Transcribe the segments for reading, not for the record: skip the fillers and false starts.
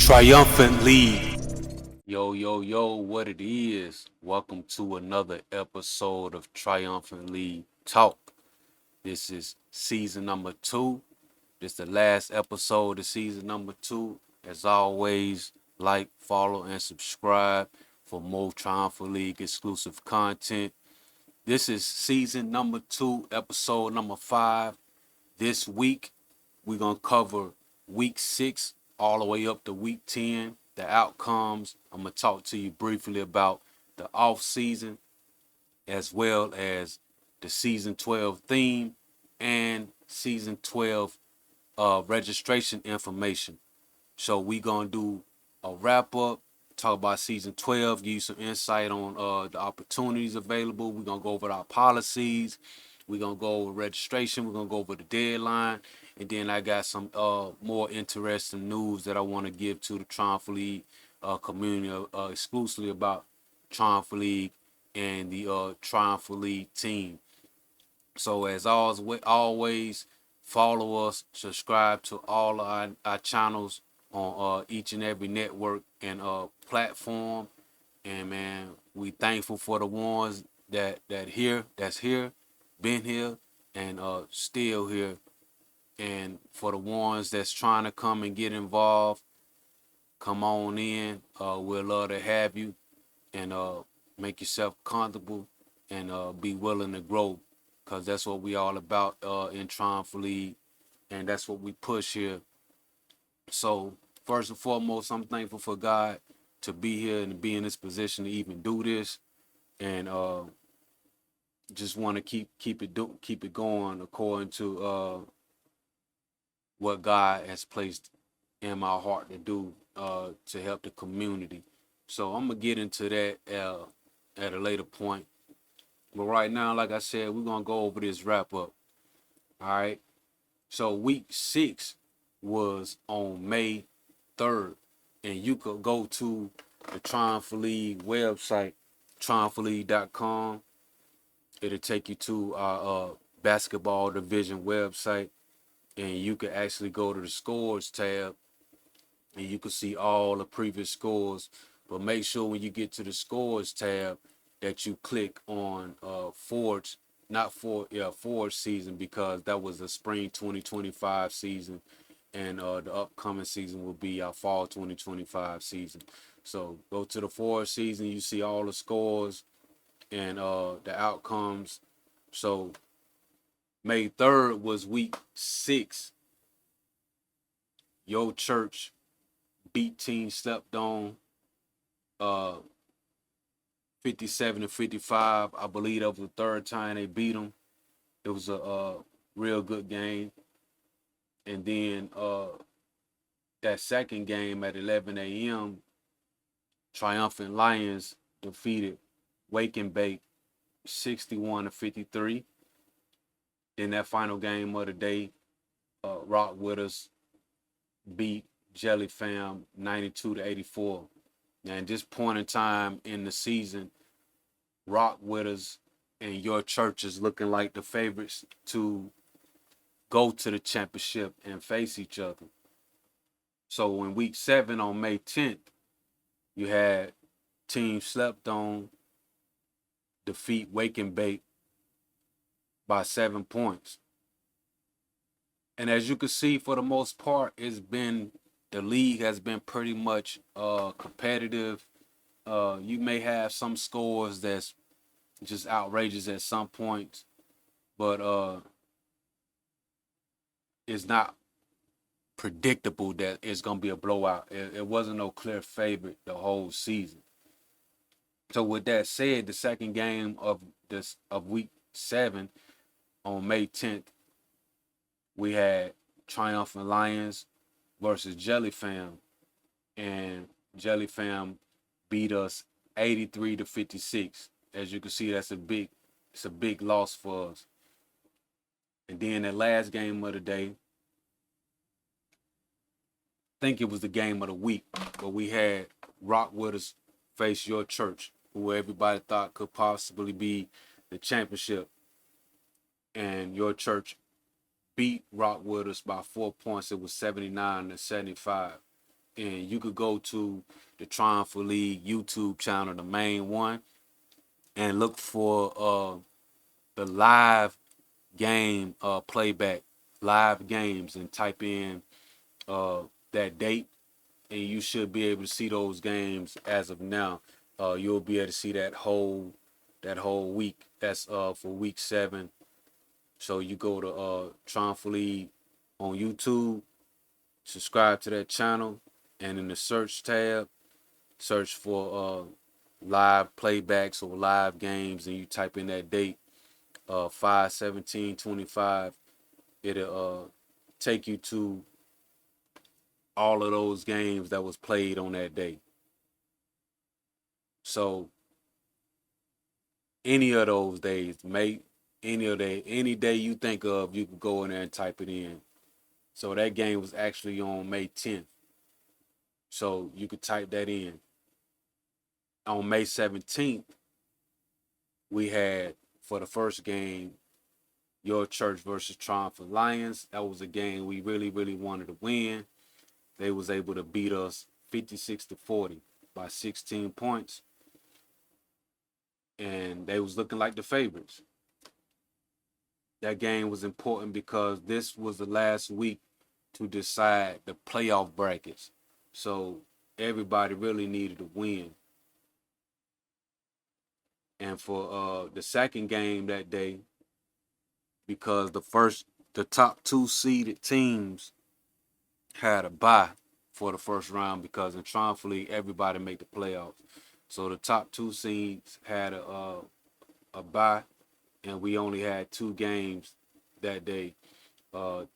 Triumphant League. Yo, yo, yo, what it is. Welcome to another episode of Triumphant League Talk. This is season number 2. This is the last episode of season number 2. As always, like, follow, and subscribe for more Triumphant League exclusive content. This is season number 2, episode number 5. This week, we're going to cover week 6 all the way up to week 10, the outcomes. I'm going to talk to you briefly about the offseason as well as the season 12 theme and season 12 registration information. So we're going to do a wrap up, talk about season 12, give you some insight on the opportunities available. We're going to go over our policies. We're going to go over registration. We're going to go over the deadline. And then I got some more interesting news that I want to give to the Triumphant League community exclusively about Triumphant League and the Triumphant League team. So as always, follow us, subscribe to all our channels on each and every network and platform. And man, we thankful for the ones that's here, been here, and still here. And for the ones that's trying to come and get involved, come on in. We'd love to have you and make yourself comfortable and be willing to grow, because that's what we all about in Triumphant League, and that's what we push here. So first and foremost, I'm thankful for God to be here and to be in this position to even do this, and just want to keep it going according to what God has placed in my heart to do to help the community. So I'm gonna get into that at a later point. But right now, like I said, we're gonna go over this wrap up. All right. So week 6 was on May 3rd, and you could go to the Triumphant League website, triumphantleague.com. It'll take you to our basketball division website, and you can actually go to the scores tab, and you can see all the previous scores. But make sure when you get to the scores tab that you click on Ford's, not Ford's season, because that was the spring 2025 season, and the upcoming season will be our fall 2025 season. So go to the Ford season, you see all the scores and the outcomes. So May 3rd was week 6. Your church beat Team Slept On uh 57-55. I believe that was the third time they beat them. It was a real good game. And then that second game at 11 a.m., Triumphant Lions defeated Wake and Bake 61-53. Then that final game of the day, Rock With Us beat Jelly Fam 92-84. Now, at this point in time in the season, Rock With Us and your church is looking like the favorites to go to the championship and face each other. So in week 7 on May 10th, you had Team Slept On defeat Wake and Bake by 7 points. And as you can see, for the most part, the league has been pretty much competitive. You may have some scores that's just outrageous at some points, but it's not predictable that it's gonna be a blowout. It wasn't no clear favorite the whole season. So with that said, the second game of week 7 on May 10th, we had Triumphant Lions versus Jelly Fam, and Jelly Fam beat us 83-56. As you can see, it's a big loss for us. And then the last game of the day, I think it was the game of the week, but we had Rock With Us face your church, who everybody thought could possibly be the championship. And your church beat Rock With Us by 4 points. It was 79-75. and you could go to the Triumphant League YouTube channel, the main one, and look for the live game playback, live games, and type in uh, that date, and you should be able to see those games as of now. You'll be able to see that whole week. That's for week 7. So you go to Triumphant League on YouTube, subscribe to that channel, and in the search tab, search for live playbacks or live games, and you type in that date, 5/17/25. It'll take you to all of those games that was played on that day. So any of those days, any day you think of, you can go in there and type it in. So that game was actually on May 10th. So you could type that in. On May 17th, we had, for the first game, Your Church versus Triumphant Lions. That was a game we really, really wanted to win. They was able to beat us 56-40 by 16 points. And they was looking like the favorites. That game was important because this was the last week to decide the playoff brackets. So everybody really needed to win. And for the second game that day, because the top 2 seeded teams had a bye for the first round, because in Triumphant League everybody make the playoffs. So the top 2 seeds had a bye, and we only had 2 games that day.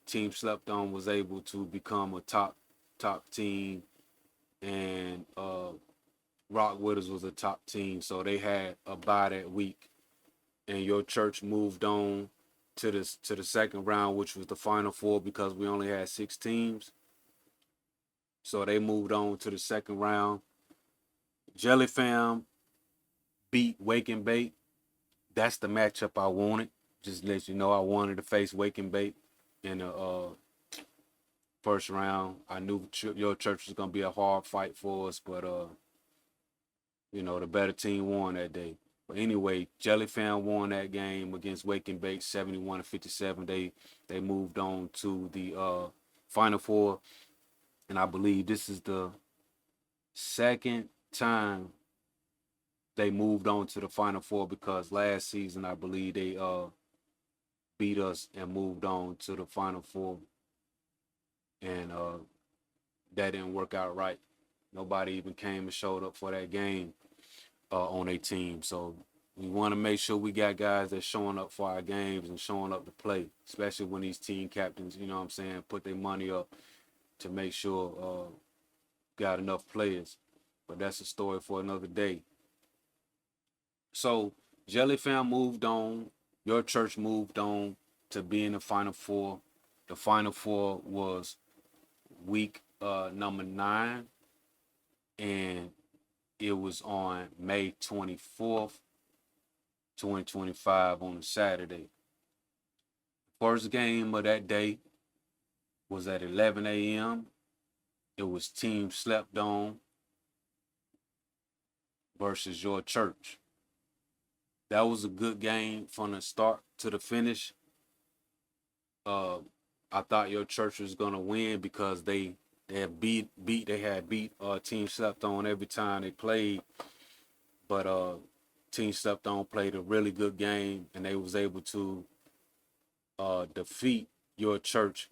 Team Slept On was able to become a top team, and Rock Witters was a top team, so they had a bye that week. And Your Church moved on to the second round, which was the Final Four, because we only had 6 teams. So they moved on to the second round. Jelly Fam beat Wake and Bake. That's the matchup I wanted. Just to let you know, I wanted to face Wake and Bake in the first round. I knew Your Church was gonna be a hard fight for us, but the better team won that day. But anyway, Jelly Fam won that game against Wake and Bake 71-57. They moved on to the Final Four, and I believe this is the second time they moved on to the Final Four, because last season I believe they beat us and moved on to the Final Four, and that didn't work out right. Nobody even came and showed up for that game on a team. So we want to make sure we got guys that's showing up for our games and showing up to play, especially when these team captains, you know what I'm saying, put their money up to make sure got enough players. But that's a story for another day. So Jelly Fam moved on. Your Church moved on to be in the Final Four. The Final Four was week number 9, and it was on May 24th, 2025, on a Saturday. First game of that day was at 11 a.m. It was Team Slept On versus Your Church. That was a good game from the start to the finish. I thought Your Church was gonna win because they had beat Team Slept On every time they played, but Team Slept On played a really good game, and they was able to defeat Your Church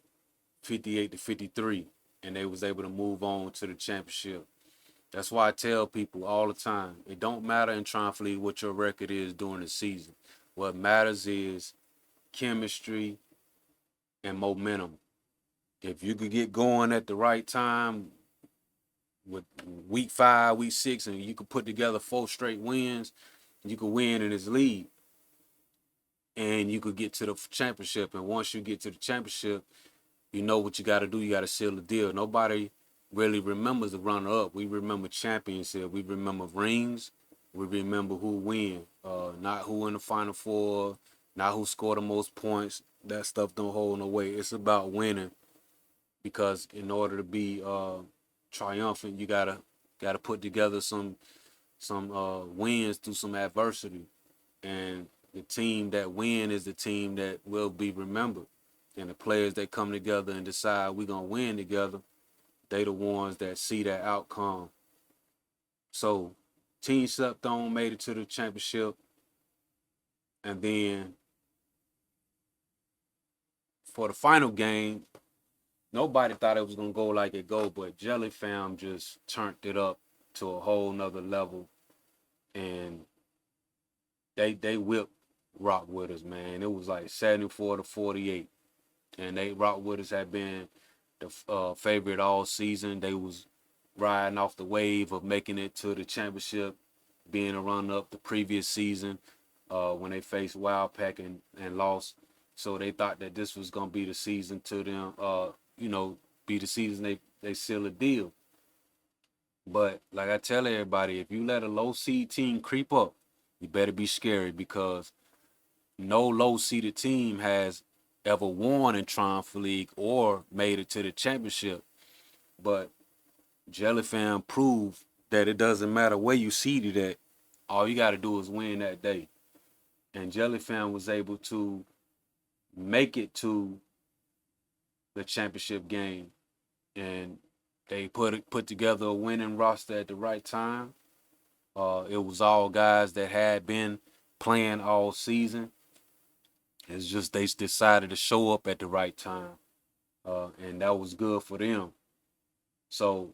58-53, and they was able to move on to the championship. That's why I tell people all the time, it don't matter in Triumphant League what your record is during the season. What matters is chemistry and momentum. If you could get going at the right time with week 5, week 6, and you could put together 4 straight wins, you could win in this league. And you could get to the championship. And once you get to the championship, you know what you got to do. You got to seal the deal. Nobody really remembers the runner-up. We remember championship. We remember rings. We remember who win. Not who in the Final Four. Not who scored the most points. That stuff don't hold no weight. It's about winning. Because in order to be triumphant, you gotta put together some wins through some adversity, and the team that win is the team that will be remembered. And the players that come together and decide we're gonna win together, they the ones that see that outcome. So, Team Slept On made it to the championship, and then for the final game, nobody thought it was gonna go like it go, but Jelly Fam just turned it up to a whole nother level, and they whipped Rock with us, man. It was like 74-48, and Rock with us had been the favorite all season. They was riding off the wave of making it to the championship, being a runner up the previous season when they faced Wildpack and lost. So they thought that this was gonna be the season to them, be the season they seal a deal. But like I tell everybody, if you let a low seed team creep up, you better be scary, because no low seeded team has ever won in Triumphant League or made it to the championship. But Jellyfam proved that it doesn't matter where you seeded at, all you got to do is win that day. And Jellyfam was able to make it to the championship game, and they put together a winning roster at the right time. It was all guys that had been playing all season. It's just they decided to show up at the right time, and that was good for them. So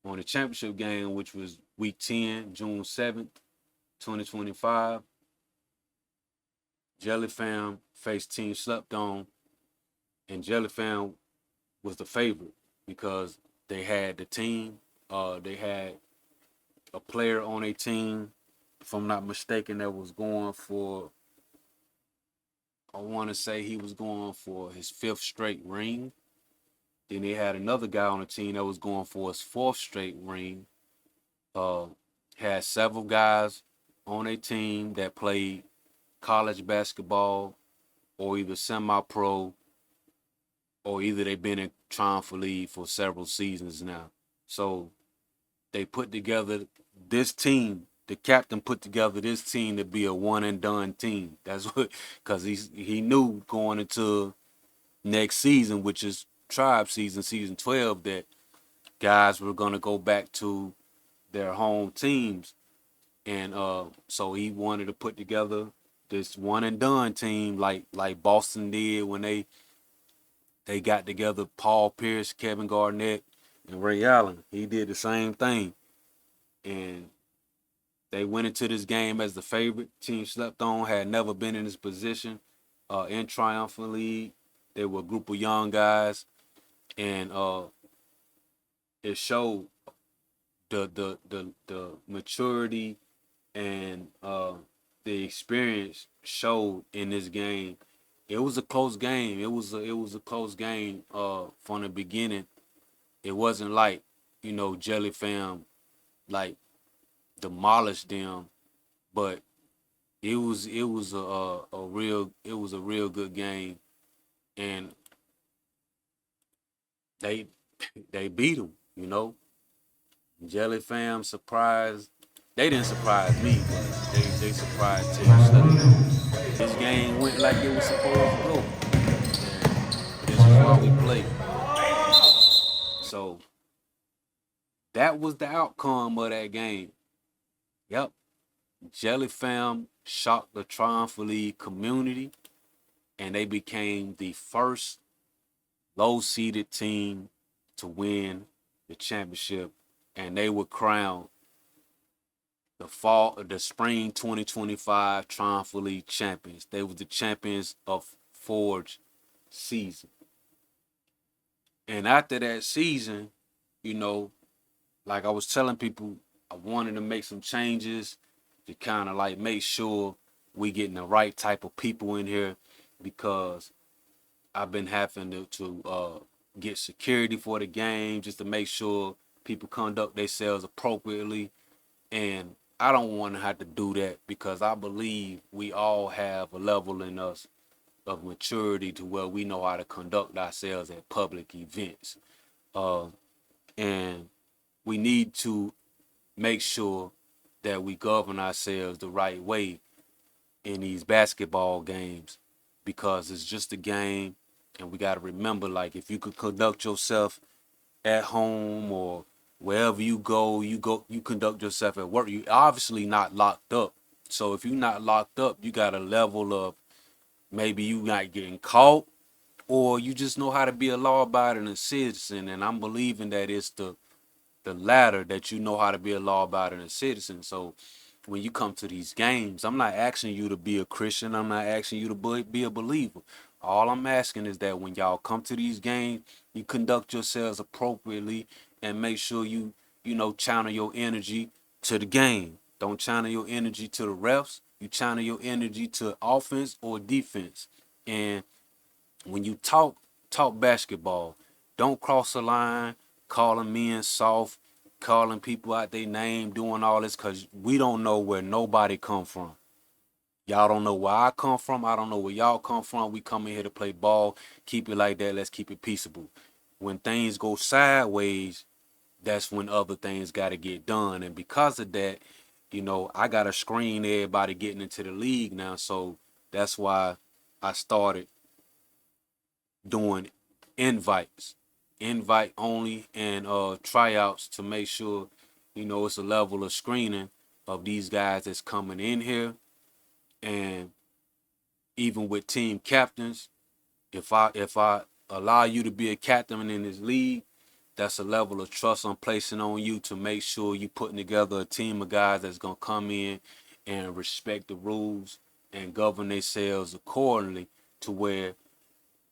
on the championship game, which was week 10, June 7th, 2025, Jellyfam faced Team Slept On, and Jellyfam was the favorite because they had the team. They had a player on a team, if I'm not mistaken, that was going for, I want to say he was going for his 5th straight ring. Then they had another guy on the team that was going for his 4th straight ring. Uh, had several guys on a team that played college basketball or either semi-pro, or either they've been in Triumphant League for several seasons now. So they put together this team. The captain put together this team to be a one and done team. That's what, because he knew going into next season, which is Tribe season, season 12, that guys were gonna go back to their home teams, and so he wanted to put together this one and done team, like Boston did when they got together. Paul Pierce, Kevin Garnett, and Ray Allen. He did the same thing, and they went into this game as the favorite. Team Slept On had never been in this position in Triumphant League. They were a group of young guys, and it showed the maturity and the experience showed in this game. It was a close game. It was a close game from the beginning. It wasn't like, Jelly Fam like demolished them, but it was a real good game, and they they beat them. Jelly Fam surprised. They didn't surprise me, but they surprised Team Slutty. This game went like it was supposed to go, and this is why we play. So that was the outcome of that game. Yep, Jelly Fam shocked the Triumphant League community, and they became the first low-seeded team to win the championship, and they were crowned the spring 2025 Triumphant League champions. They were the champions of Forge season. And after that season, you know, like I was telling people, I wanted to make some changes to kind of like make sure we getting the right type of people in here, because I've been having to get security for the game just to make sure people conduct themselves appropriately. And I don't want to have to do that, because I believe we all have a level in us of maturity to where we know how to conduct ourselves at public events. Uh, and we need to make sure that we govern ourselves the right way in these basketball games, because it's just a game, and we got to remember, like, if you could conduct yourself at home or wherever you conduct yourself at work, you obviously not locked up. So if you're not locked up, you got a level of, maybe you not getting caught, or you just know how to be a law-abiding citizen. And I'm believing that it's the latter, that you know how to be a law-abiding citizen. So when you come to these games, I'm not asking you to be a Christian. I'm not asking you to be a believer. All I'm asking is that when y'all come to these games, you conduct yourselves appropriately and make sure you channel your energy to the game. Don't channel your energy to the refs. You channel your energy to offense or defense. And when you talk basketball, don't cross the line, calling men soft, calling people out their name, doing all this, because we don't know where nobody come from. Y'all don't know where I come from. I don't know where y'all come from. We come in here to play ball. Keep it like that. Let's keep it peaceable. When things go sideways, that's when other things got to get done. And because of that, I got to screen everybody getting into the league now. So that's why I started doing invites, invite only, and tryouts, to make sure it's a level of screening of these guys that's coming in here. And even with team captains, if I allow you to be a captain in this league, that's a level of trust I'm placing on you, to make sure you putting together a team of guys that's gonna come in and respect the rules and govern themselves accordingly, to where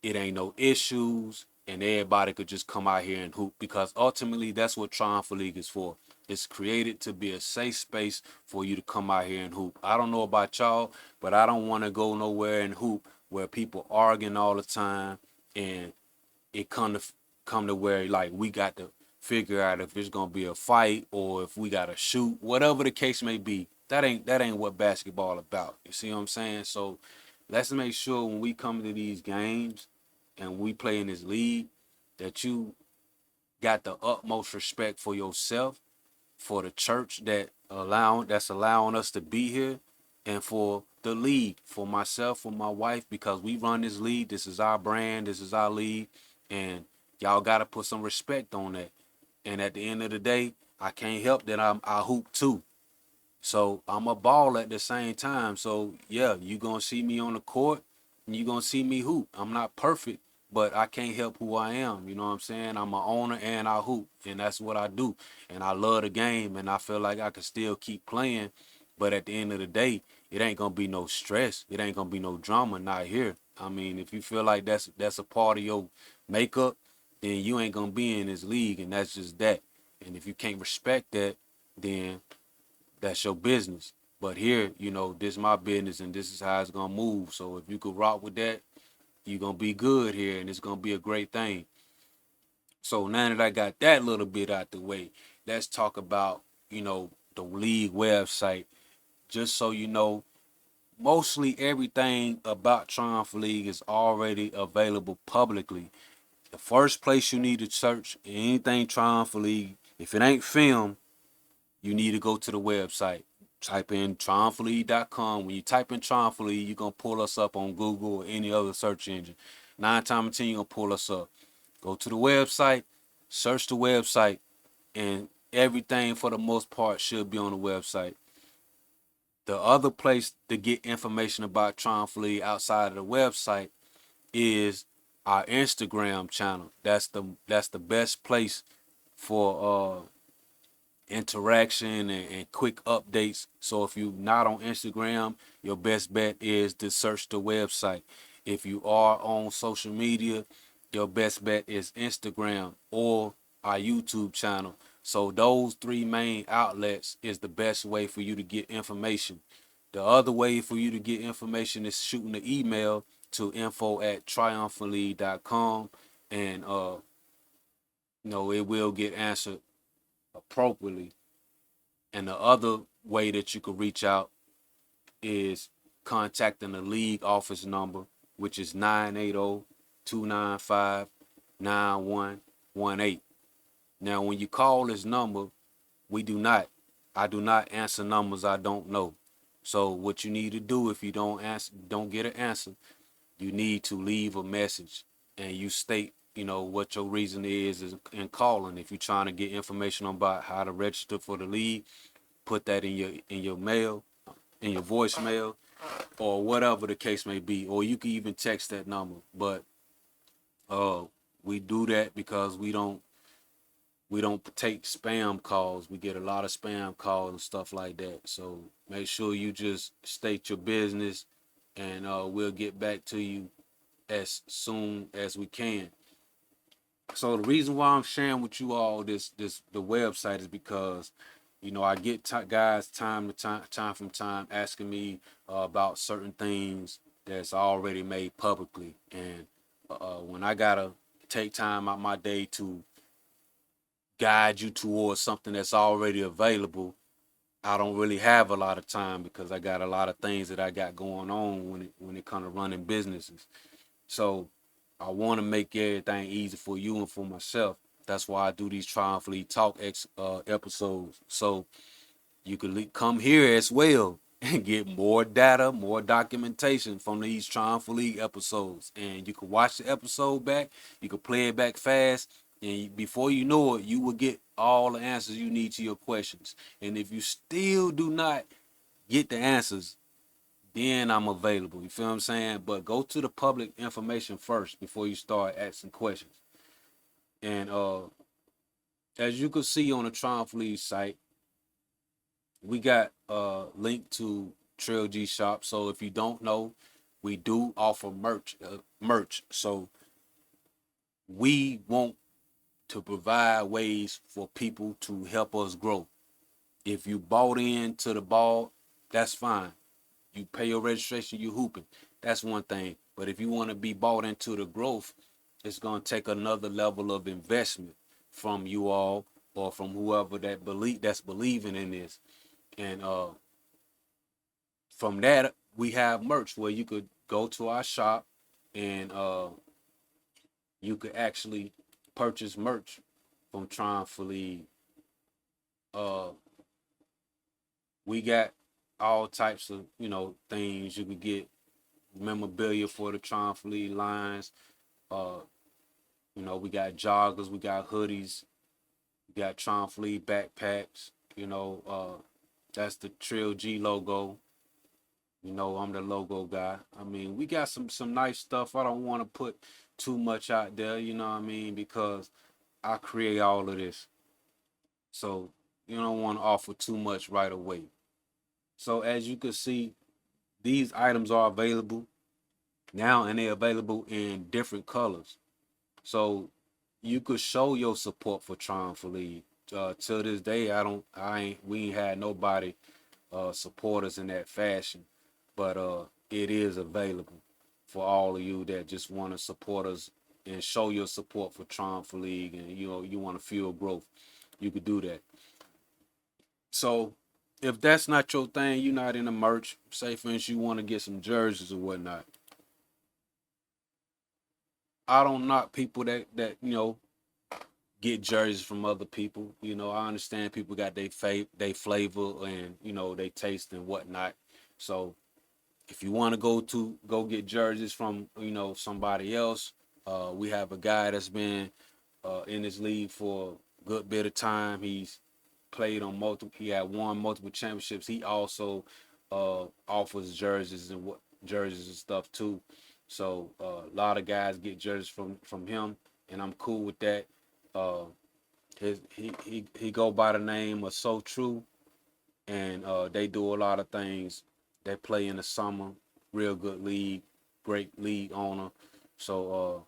it ain't no issues and everybody could just come out here and hoop, because ultimately that's what Triumphant League is for. It's created to be a safe space for you to come out here and hoop. I don't know about y'all, but I don't want to go nowhere and hoop where people arguing all the time, and it come to where, like, we got to figure out if it's gonna be a fight or if we gotta shoot, whatever the case may be. That ain't what basketball about. You see what I'm saying? So let's make sure when we come to these games and we play in this league, that you got the utmost respect for yourself, for the church that's allowing us to be here, and for the league, for myself, for my wife, because we run this league. This is our brand. This is our league, and y'all got to put some respect on that. And at the end of the day, I can't help that I hoop too. So I'm a ball at the same time. So yeah, you gonna see me on the court and you gonna see me hoop. I'm not perfect, but I can't help who I am. You know what I'm saying? I'm an owner and I hoop, and that's what I do. And I love the game, and I feel like I can still keep playing. But at the end of the day, it ain't gonna be no stress. It ain't gonna be no drama. Not here. I mean, if you feel like that's a part of your makeup, then you ain't gonna be in this league, and that's just that. And if you can't respect that, then that's your business. But here, this is my business, and this is how it's gonna move. So if you could rock with that, you're gonna be good here, and it's gonna be a great thing. So now that I got that little bit out the way, let's talk about, the league website. Just so you know, mostly everything about Triumph League is already available publicly. The first place you need to search anything Triumph League, if it ain't film, you need to go to the website. Type in triumphantleague.com. When you type in Triumph League, you're going to pull us up on Google or any other search engine. 9 times out of 10, you're going to pull us up. Go to the website, search the website, and everything for the most part should be on the website. The other place to get information about Triumph League outside of the website is our Instagram channel. That's the best place for interaction and quick updates. So if you're not on Instagram, your best bet is to search the website. If you are on social media, your best bet is Instagram or our YouTube channel. So those three main outlets is the best way for you to get information. The other way for you to get information is shooting an email to info@triumphantleague.com, and it will get answered appropriately. And the other way that you could reach out is contacting the league office number, which is 980-295-9118. Now, when you call this number, we do not. I do not answer numbers I don't know. So what you need to do if you don't get an answer, you need to leave a message and you state, what your reason is in calling. If you're trying to get information about how to register for the league, put that in your mail, in your voicemail, or whatever the case may be. Or you can even text that number. But uh we do that because we don't take spam calls. We get a lot of spam calls and stuff like that. So make sure you just state your business, and we'll get back to you as soon as we can. So the reason why I'm sharing with you all the website is because I get guys time from time asking me about certain things that's already made publicly, and when I gotta take time out my day to guide you towards something that's already available, I don't really have a lot of time because I got a lot of things that I got going on when it comes to running businesses. So I want to make everything easy for you and for myself. That's why I do these Triumph League Talk episodes. So you can come here as well and get more data, more documentation from these Triumph League episodes. And you can watch the episode back, you can play it back fast, and before you know it, you will get all the answers you need to your questions. And if you still do not get the answers, then I'm available. You feel what I'm saying? But go to the public information first before you start asking questions. And as you can see on the Triumph League site, we got a link to Trail G Shop. So if you don't know, we do offer merch. So we want to provide ways for people to help us grow. If you bought into the ball, that's fine. You pay your registration, you hooping. That's one thing. But if you want to be bought into the growth, it's going to take another level of investment from you all or from whoever that's believing in this. And from that, we have merch where you could go to our shop and you could actually purchase merch from Triumph League. Uh, we got all types of things you could get memorabilia for the Triumph League lines. Uh, we got joggers, we got hoodies, we got Triumph League backpacks. That's the Trill G logo. I'm the logo guy. I mean, we got some nice stuff. I don't want to put too much out there, because I create all of this. So you don't want to offer too much right away. So as you can see, these items are available now, and they're available in different colors. So you could show your support for Triumph League. Till this day, we ain't had nobody support us in that fashion, but it is available for all of you that just want to support us and show your support for Triumph League, and you want to fuel growth. You could do that. So if that's not your thing, you're not in the merch. Say for instance, you want to get some jerseys or whatnot. I don't knock people that get jerseys from other people. I understand people got they flavor and they taste and whatnot. So if you want to go get jerseys from somebody else, we have a guy that's been in this league for a good bit of time. He's played on multiple. He had won multiple championships. He also offers jerseys and stuff too. So a lot of guys get jerseys from him, and I'm cool with that. Uh, he go by the name of So True, and they do a lot of things. They play in the summer, real good league, great league owner. So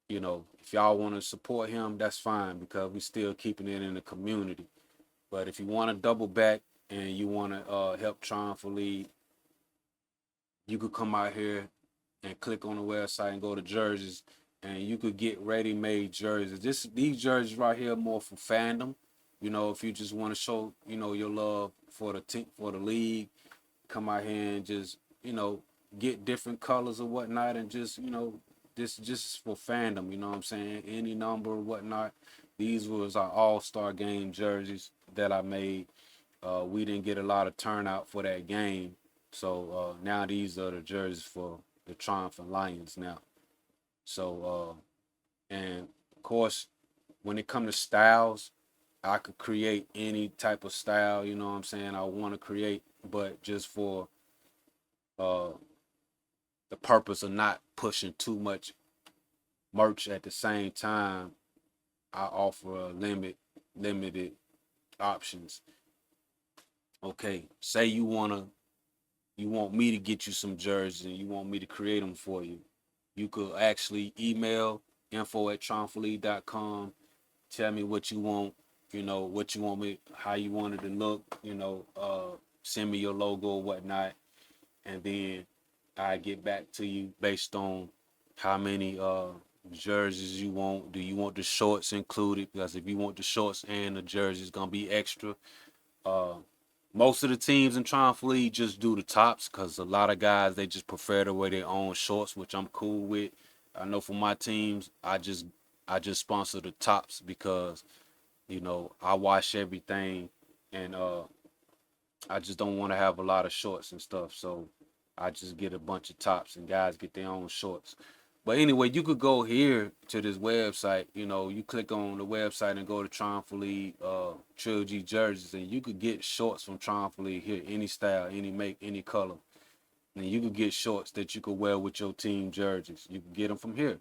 if y'all want to support him, that's fine because we still keeping it in the community. But if you want to double back and you want to help Triumph League, you could come out here and click on the website and go to jerseys, and you could get ready-made jerseys. These jerseys right here are more for fandom. If you just want to show your love for the team, for the league, come out here and just get different colors or whatnot, and just this just for fandom. You know what I'm saying? Any number or whatnot, These was our All-Star game jerseys that I made. We didn't get a lot of turnout for that game, so now these are the jerseys for the Triumphant Lions now. So and of course, when it comes to styles, I could create any type of style. You know what I'm saying? I want to create, but just for uh, the purpose of not pushing too much merch at the same time, I offer a limited options. Okay, say you want me to get you some jerseys and you want me to create them for you. You could actually email info@triumphantleague.com. Tell me what you want, what you want me, how you want it to look, send me your logo or whatnot, and then I get back to you based on how many jerseys you want. Do you want the shorts included? Because if you want the shorts and the jerseys, it's gonna be extra. Uh, Most of the teams in Triumph League just do the tops because a lot of guys they just prefer to wear their own shorts, which I'm cool with. I know for my teams, I just sponsor the tops because I wash everything, and I just don't want to have a lot of shorts and stuff. So I just get a bunch of tops, and guys get their own shorts. But anyway, you could go here to this website. You click on the website and go to Triumph League Trilogy jerseys, and you could get shorts from Triumph League here, any style, any make, any color. And you could get shorts that you could wear with your team jerseys. You can get them from here.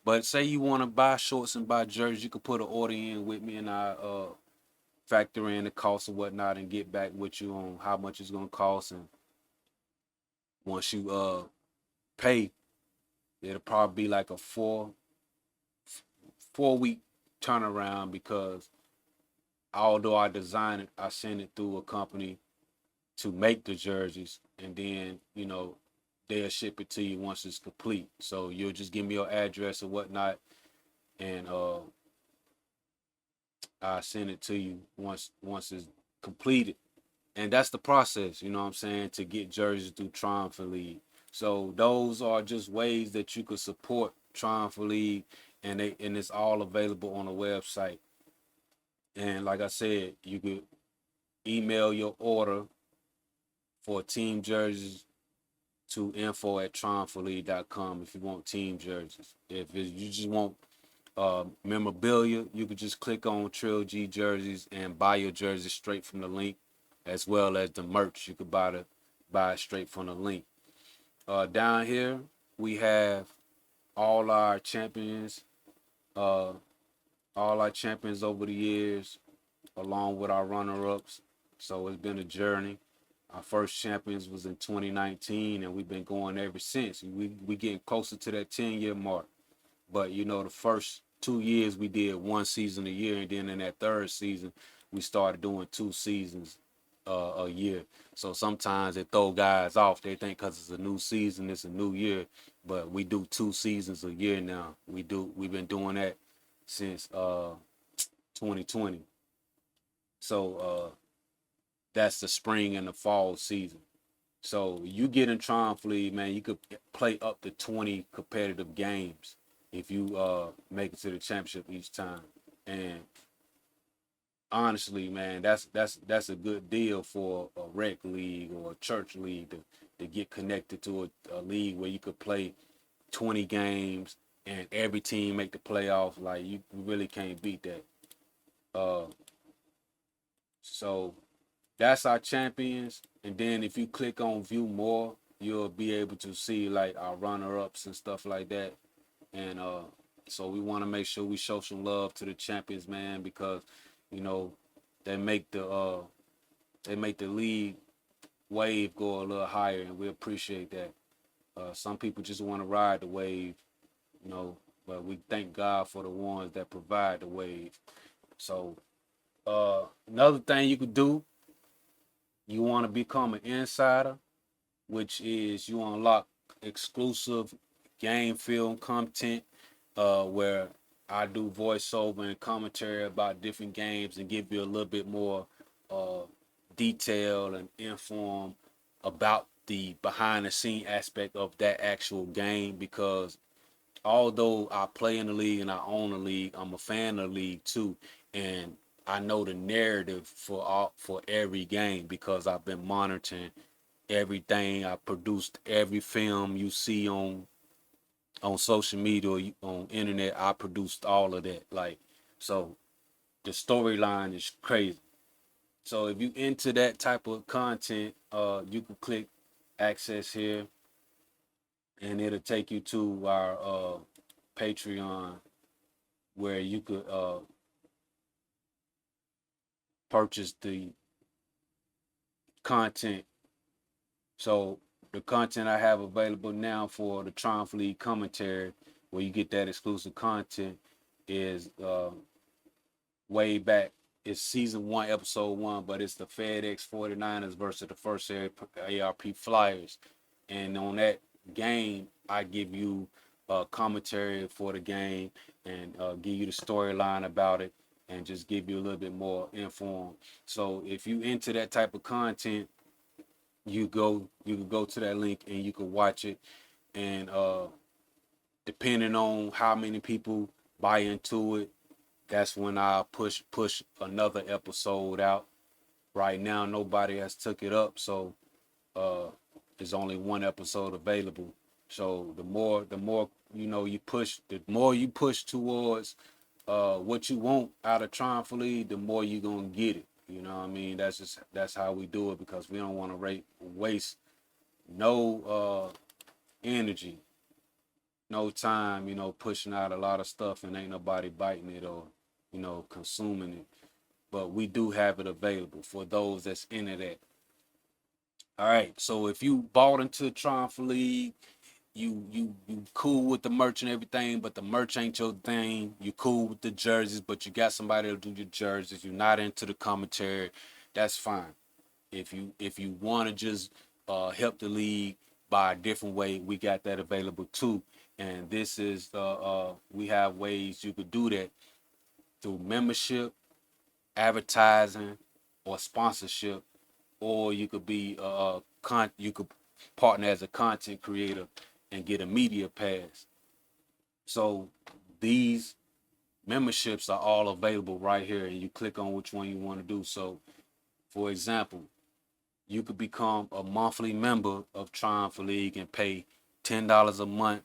But say you want to buy shorts and buy jerseys, you could put an order in with me, and I factor in the cost or whatnot, and get back with you on how much it's gonna cost. And once you pay, it'll probably be like a 4 week turnaround because although I design it, I send it through a company to make the jerseys, and then they'll ship it to you once it's complete. So you'll just give me your address or whatnot, and I send it to you once it's completed. And that's the process, you know what I'm saying, to get jerseys through Triumph League. So those are just ways that you could support Triumph League, and it's all available on the website. And like I said, you could email your order for team jerseys to info@triumphantleague.com if you want team jerseys. You just want memorabilia, you could just click on Trilogy jerseys and buy your jersey straight from the link, as well as the merch. You could buy it straight from the link. Down here we have all our champions, uh, all our champions over the years, along with our runner-ups. So it's been a journey. Our first champions was in 2019, and we've been going ever since. We getting closer to that 10-year mark. But the first 2 years we did one season a year, and then in that third season we started doing 2 seasons a year. So sometimes they throw guys off. They think because it's a new season, it's a new year, but we do 2 seasons a year now. We've been doing that since 2020. So that's the spring and the fall season. So you get in Triumph League, man, you could play up to 20 competitive games if you make it to the championship each time. And honestly, man, that's a good deal for a rec league or a church league to get connected to a league where you could play 20 games and every team make the playoffs. Like you really can't beat that. Uh, so that's our champions. And then if you click on view more, you'll be able to see like our runner ups and stuff like that. And so we want to make sure we show some love to the champions, man, because you know they make the league wave go a little higher, and we appreciate that. Some people just want to ride the wave, you know, but we thank God for the ones that provide the wave. So another thing you could do, you want to become an insider, which is you unlock exclusive game film content where I do voiceover and commentary about different games and give you a little bit more uh, detail and inform about the behind the scene aspect of that actual game, because although I play in the league and I own the league, I'm a fan of the league too, and I know the narrative for every game because I've been monitoring everything. I produced every film you see on social media or on internet. I produced all of that. Like, so the storyline is crazy. So if you into that type of content, you can click access here, and it'll take you to our Patreon where you could purchase the content. So the content I have available now for the Triumph League commentary, where you get that exclusive content, is way back. It's season 1, episode 1, but it's the FedEx 49ers versus the first ARP Flyers. And on that game, I give you commentary for the game and give you the storyline about it and just give you a little bit more informed. So if you into that type of content, you can go to that link and you can watch it. And depending on how many people buy into it, that's when I push another episode out. Right now, nobody has took it up, so uh, there's only one episode available. So the more you push, the more you push towards what you want out of Triumph League, the more you gonna get it. You know what I mean? That's how we do it because we don't want to waste no energy, no time, pushing out a lot of stuff and ain't nobody biting it or, consuming it. But we do have it available for those that's into that. All right. So if you bought into Triumph League, you cool with the merch and everything, but the merch ain't your thing. You cool with the jerseys, but you got somebody to do your jerseys. You're not into the commentary. That's fine. If you want to just help the league by a different way, we got that available too. And this is we have ways you could do that through membership, advertising, or sponsorship, or you could be you could partner as a content creator and get a media pass. So these memberships are all available right here, and you click on which one you want to do. So, for example, you could become a monthly member of Triumph League and pay $10 a month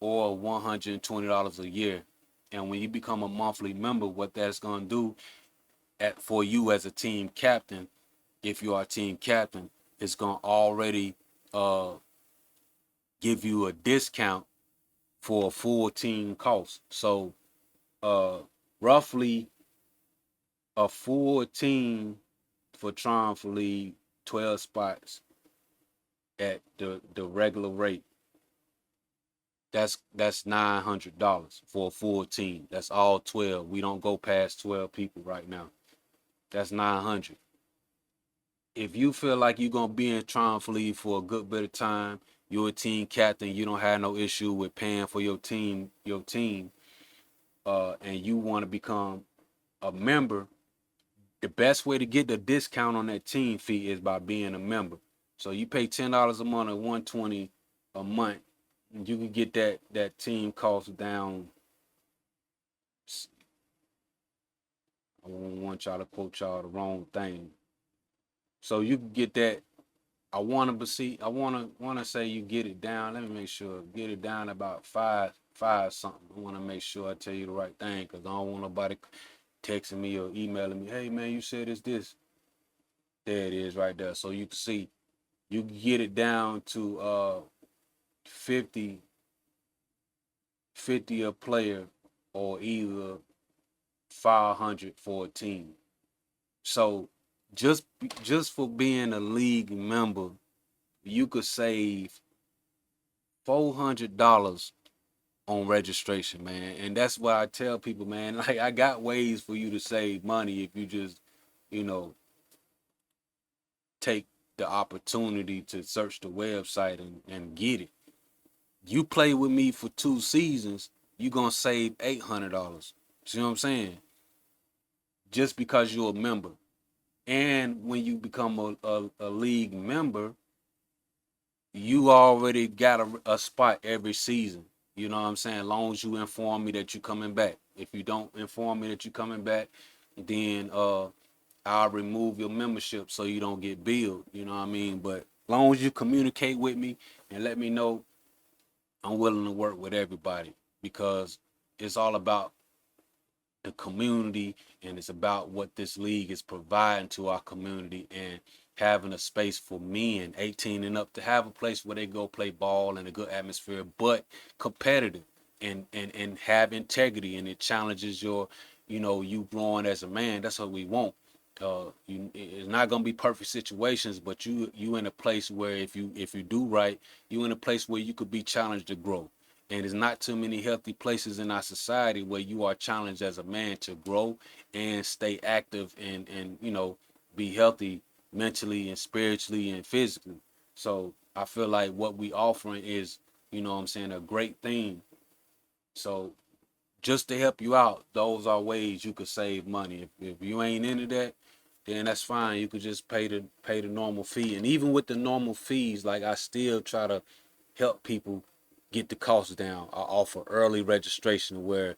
or $120 a year. And when you become a monthly member, what that's going to do for you as a team captain, if you are a team captain, it's going to already uh, give you a discount for a full team cost. So uh, roughly a full team for Triumph League, 12 spots at the regular rate. That's $900 for a full team. That's all 12. We don't go past 12 people right now. That's 900. If you feel like you're gonna be in Triumph League for a good bit of time, you're a team captain, you don't have no issue with paying for your team, and you want to become a member, the best way to get the discount on that team fee is by being a member. So you pay $10 a month or $120 a month, you can get that team cost down. I don't want y'all to quote y'all the wrong thing. So you can get that. I wanna say you get it down. Let me make sure. Get it down about five something. I wanna make sure I tell you the right thing because I don't want nobody texting me or emailing me. Hey man, you said it's this. There it is right there. So you can see you can get it down to 50 a player or either 500 for a team. So just just for being a league member, you could save $400 on registration, man. And that's why I tell people, man, like I got ways for you to save money if you just, you know, take the opportunity to search the website and get it. You play with me for 2 seasons, you gonna save $800. See what I'm saying? Just because you're a member. And when you become a league member, you already got a spot every season. You know what I'm saying? As long as you inform me that you're coming back. If you don't inform me that you're coming back, then I'll remove your membership so you don't get billed. You know what I mean? But as long as you communicate with me and let me know, I'm willing to work with everybody because it's all about the community and it's about what this league is providing to our community and having a space for men 18 and up to have a place where they go play ball in a good atmosphere but competitive and have integrity, and it challenges your, you growing as a man. That's what we want. It's not gonna be perfect situations, but you in a place where if you do right, you in a place where you could be challenged to grow. And there's not too many healthy places in our society where you are challenged as a man to grow and stay active and be healthy mentally and spiritually and physically. So I feel like what we offering is, what I'm saying, a great thing. So just to help you out, those are ways you could save money. If you ain't into that, then that's fine. You could just pay the normal fee. And even with the normal fees, like I still try to help people get the costs down. I offer early registration where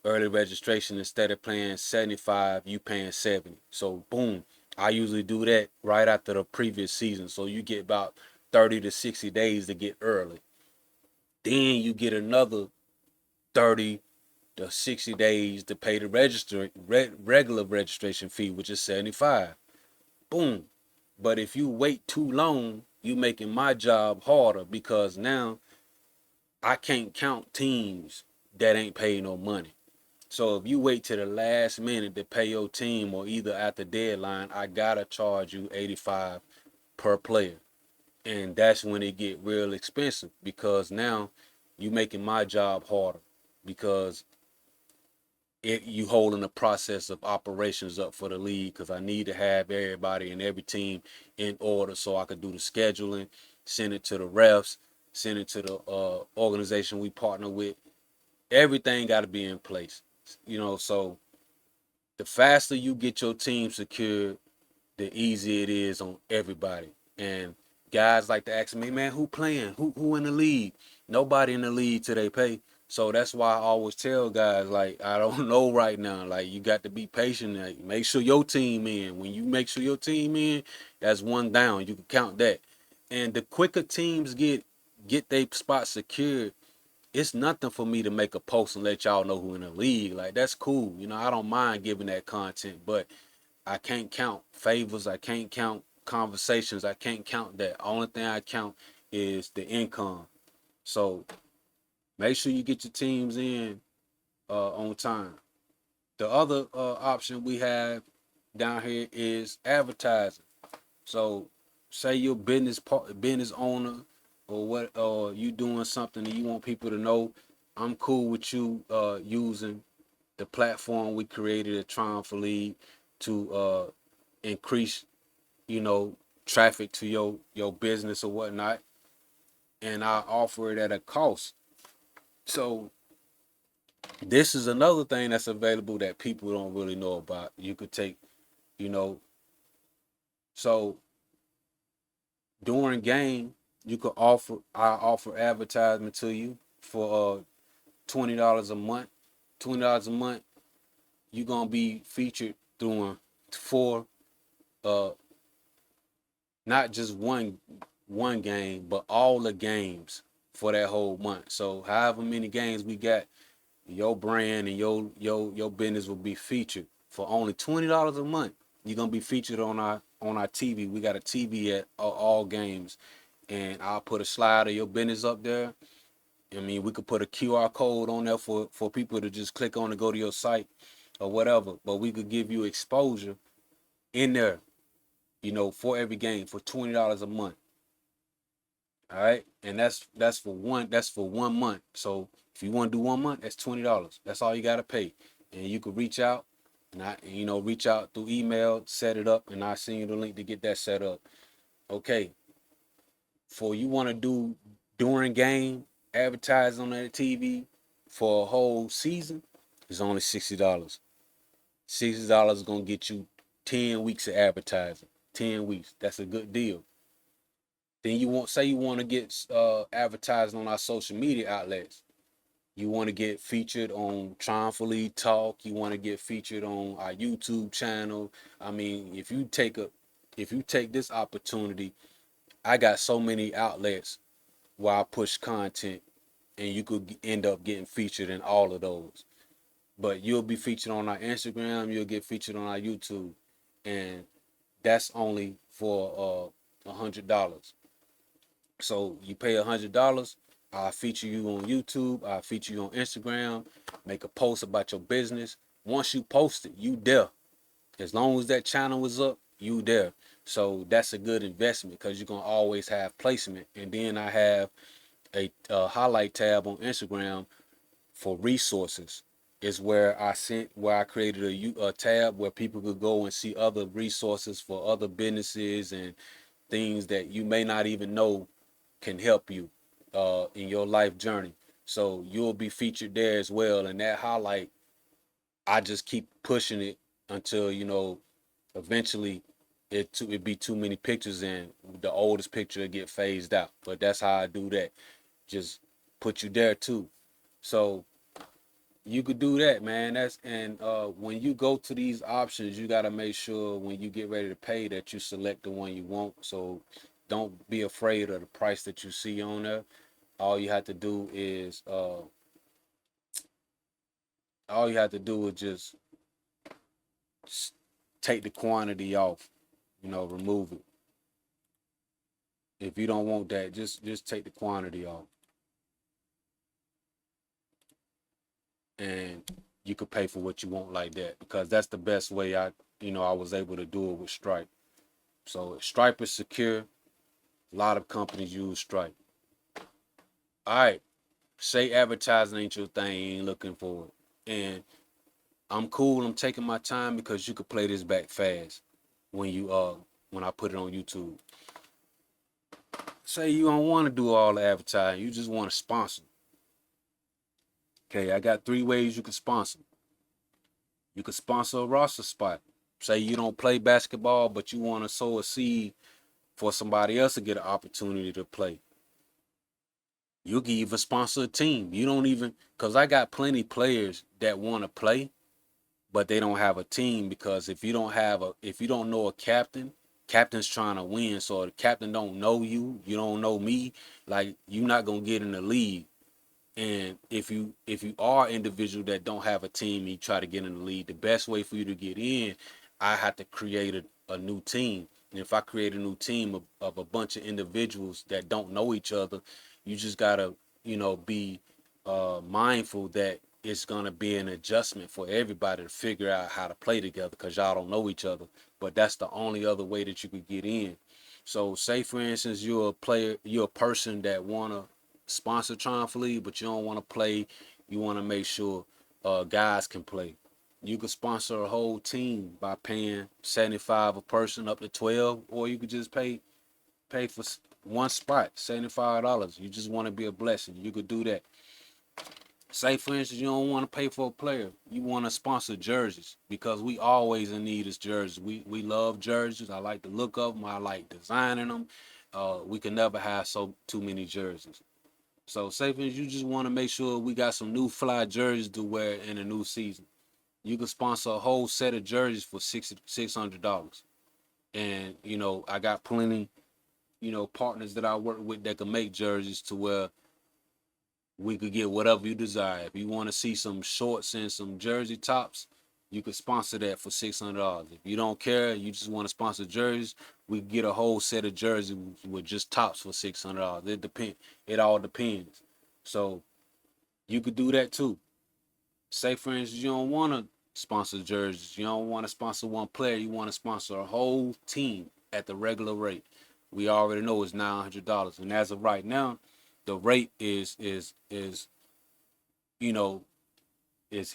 early registration, instead of paying 75, you paying 70. So boom, I usually do that right after the previous season. So you get about 30 to 60 days to get early. Then you get another 30 to 60 days to pay the regular registration fee, which is 75. Boom. But if you wait too long, you making my job harder because now I can't count teams that ain't paid no money. So if you wait to the last minute to pay your team or either at the deadline, I gotta charge you 85 per player. And that's when it get real expensive because now you making my job harder because you holding the process of operations up for the league because I need to have everybody and every team in order so I could do the scheduling, send it to the refs, send it to the organization we partner with. Everything got to be in place, so the faster you get your team secured, the easier it is on everybody. And guys like to ask me, man, who playing? Who in the league? Nobody in the league till they pay. So that's why I always tell guys, like, I don't know right now. Like, you got to be patient. Like, make sure your team in. When you make sure your team in, that's one down. You can count that. And the quicker teams get their spot secured, it's nothing for me to make a post and let y'all know who in the league. Like, that's cool. I don't mind giving that content, but I can't count favors. I can't count conversations. I can't count that. Only thing I count is the income. So make sure you get your teams in on time. The other option we have down here is advertising. So say you're business owner or what, or you doing something and you want people to know. I'm cool with you using the platform we created at Triumphant League to increase, you know, traffic to your business or whatnot, and I offer it at a cost. So this is another thing that's available that people don't really know about. You could take, you know, so during game, I offer advertisement to you for $20 a month. $20 a month, you're gonna be featured doing four, uh not just one game, but all the games for that whole month. So however many games we got, your brand and your business will be featured for only $20 a month. You're gonna be featured on our TV. We got a TV at all games, and I'll put a slide of your business up there. I mean, we could put a QR code on there for people to just click on to go to your site or whatever. But we could give you exposure in there, for every game for $20 a month. All right, and that's for one month. So if you want to do 1 month, that's $20. That's all you gotta pay, and you can reach out, and reach out through email, set it up, and I send you the link to get that set up. Okay, for you want to do during game advertise on the TV for a whole season, it's only $60. $60 is gonna get you 10 weeks of advertising. 10 weeks. That's a good deal. Then you want to get advertising on our social media outlets. You want to get featured on Triumphant Talk. You want to get featured on our YouTube channel. I mean, if you take this opportunity, I got so many outlets where I push content, and you could end up getting featured in all of those. But you'll be featured on our Instagram. You'll get featured on our YouTube, and that's only for $100. So you pay $100, I'll feature you on YouTube, I'll feature you on Instagram, make a post about your business. Once you post it, you there. As long as that channel is up, you there. So that's a good investment because you're gonna always have placement. And then I have a highlight tab on Instagram for resources. Is where I created a tab where people could go and see other resources for other businesses and things that you may not even know can help you in your life journey. So you'll be featured there as well. And that highlight, I just keep pushing it until eventually it be too many pictures and the oldest picture will get phased out. But that's how I do that. Just put you there too. So you could do that, man. When you go to these options, you gotta make sure when you get ready to pay that you select the one you want. So don't be afraid of the price that you see on there. All you have to do is just take the quantity off, remove it. If you don't want that, just take the quantity off, and you could pay for what you want like that because that's the best way I was able to do it with Stripe. So Stripe is secure. A lot of companies use Stripe. All right, say advertising ain't your thing, you ain't looking for it, and I'm cool. I'm taking my time because you could play this back fast when when I put it on YouTube. Say you don't want to do all the advertising, you just want to sponsor. Okay, I got 3 ways you can sponsor. You can sponsor a roster spot. Say you don't play basketball, but you want to sow a seed for somebody else to get an opportunity to play. You can even sponsor a team. You don't even, because I got plenty players that want to play, but they don't have a team because if you don't know a captain, captain's trying to win. So the captain don't know you, you don't know me, like you're not gonna get in the league. And if you are an individual that don't have a team and you try to get in the league, the best way for you to get in, I have to create a new team. And if I create a new team of a bunch of individuals that don't know each other, you just gotta, be mindful that it's gonna be an adjustment for everybody to figure out how to play together because y'all don't know each other. But that's the only other way that you could get in. So say for instance you're a person that wanna sponsor Triumphant, but you don't want to play. You want to make sure guys can play. You could sponsor a whole team by paying 75 a person up to 12, or you could just pay for one spot, $75. You just want to be a blessing. You could do that. Say for instance, you don't want to pay for a player. You want to sponsor jerseys because we always in need of jerseys. We love jerseys. I like the look of them. I like designing them. We can never have too many jerseys. So say for instance, you just want to make sure we got some new fly jerseys to wear in the new season. You can sponsor a whole set of jerseys for $600. And I got plenty, partners that I work with that can make jerseys to where we could get whatever you desire. If you want to see some shorts and some jersey tops, you could sponsor that for $600. If you don't care, you just want to sponsor jerseys, we could get a whole set of jerseys with just tops for $600. It all depends. So you could do that too. Say for instance, you don't want to sponsor jerseys, you don't want to sponsor one player, you want to sponsor a whole team at the regular rate. We already know it's $900, and as of right now, the rate is you know is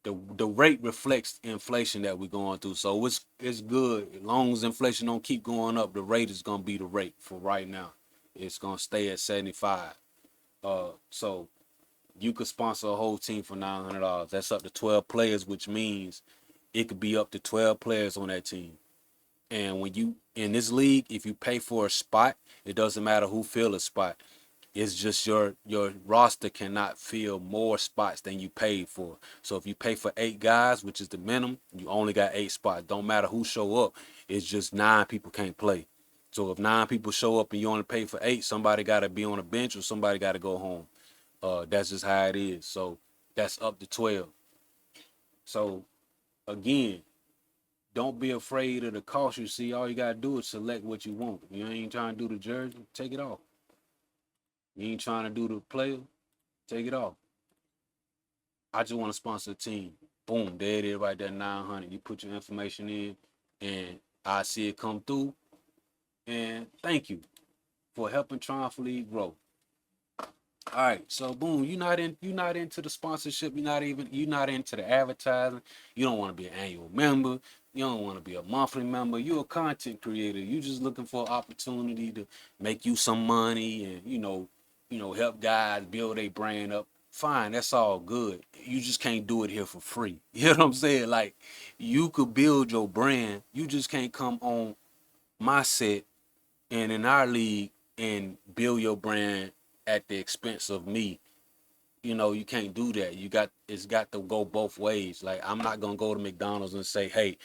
the rate reflects inflation that we're going through. So it's good as long as inflation don't keep going up. The rate is gonna be the rate for right now. It's gonna stay at 75. So you could sponsor a whole team for $900. That's up to 12 players, which means it could be up to 12 players on that team. And when you in this league, if you pay for a spot, it doesn't matter who fill a spot. It's just your roster cannot fill more spots than you paid for. So if you pay for 8 guys, which is the minimum, you only got 8 spots. Don't matter who show up. It's just 9 people can't play. So if 9 people show up and you only pay for 8, somebody got to be on the bench or somebody got to go home. That's just how it is. So that's up to 12. So again, don't be afraid of the cost you see. All you gotta do is select what you want. You ain't trying to do the jersey, take it off. You ain't trying to do the player, take it off. I just want to sponsor a team. Boom, there it is right there, 900. You put your information in and I see it come through. And thank you for helping Triumph League grow. All right, so boom, you're not into the sponsorship, you're not into the advertising, you don't want to be an annual member, you don't want to be a monthly member, you're a content creator, you just looking for an opportunity to make you some money and help guys build a brand up. Fine, that's all good. You just can't do it here for free. You know what I'm saying? Like you could build your brand, you just can't come on my set and in our league and build your brand at the expense of me. You can't do that. It's got to go both ways. Like I'm not gonna go to McDonald's and say, hey,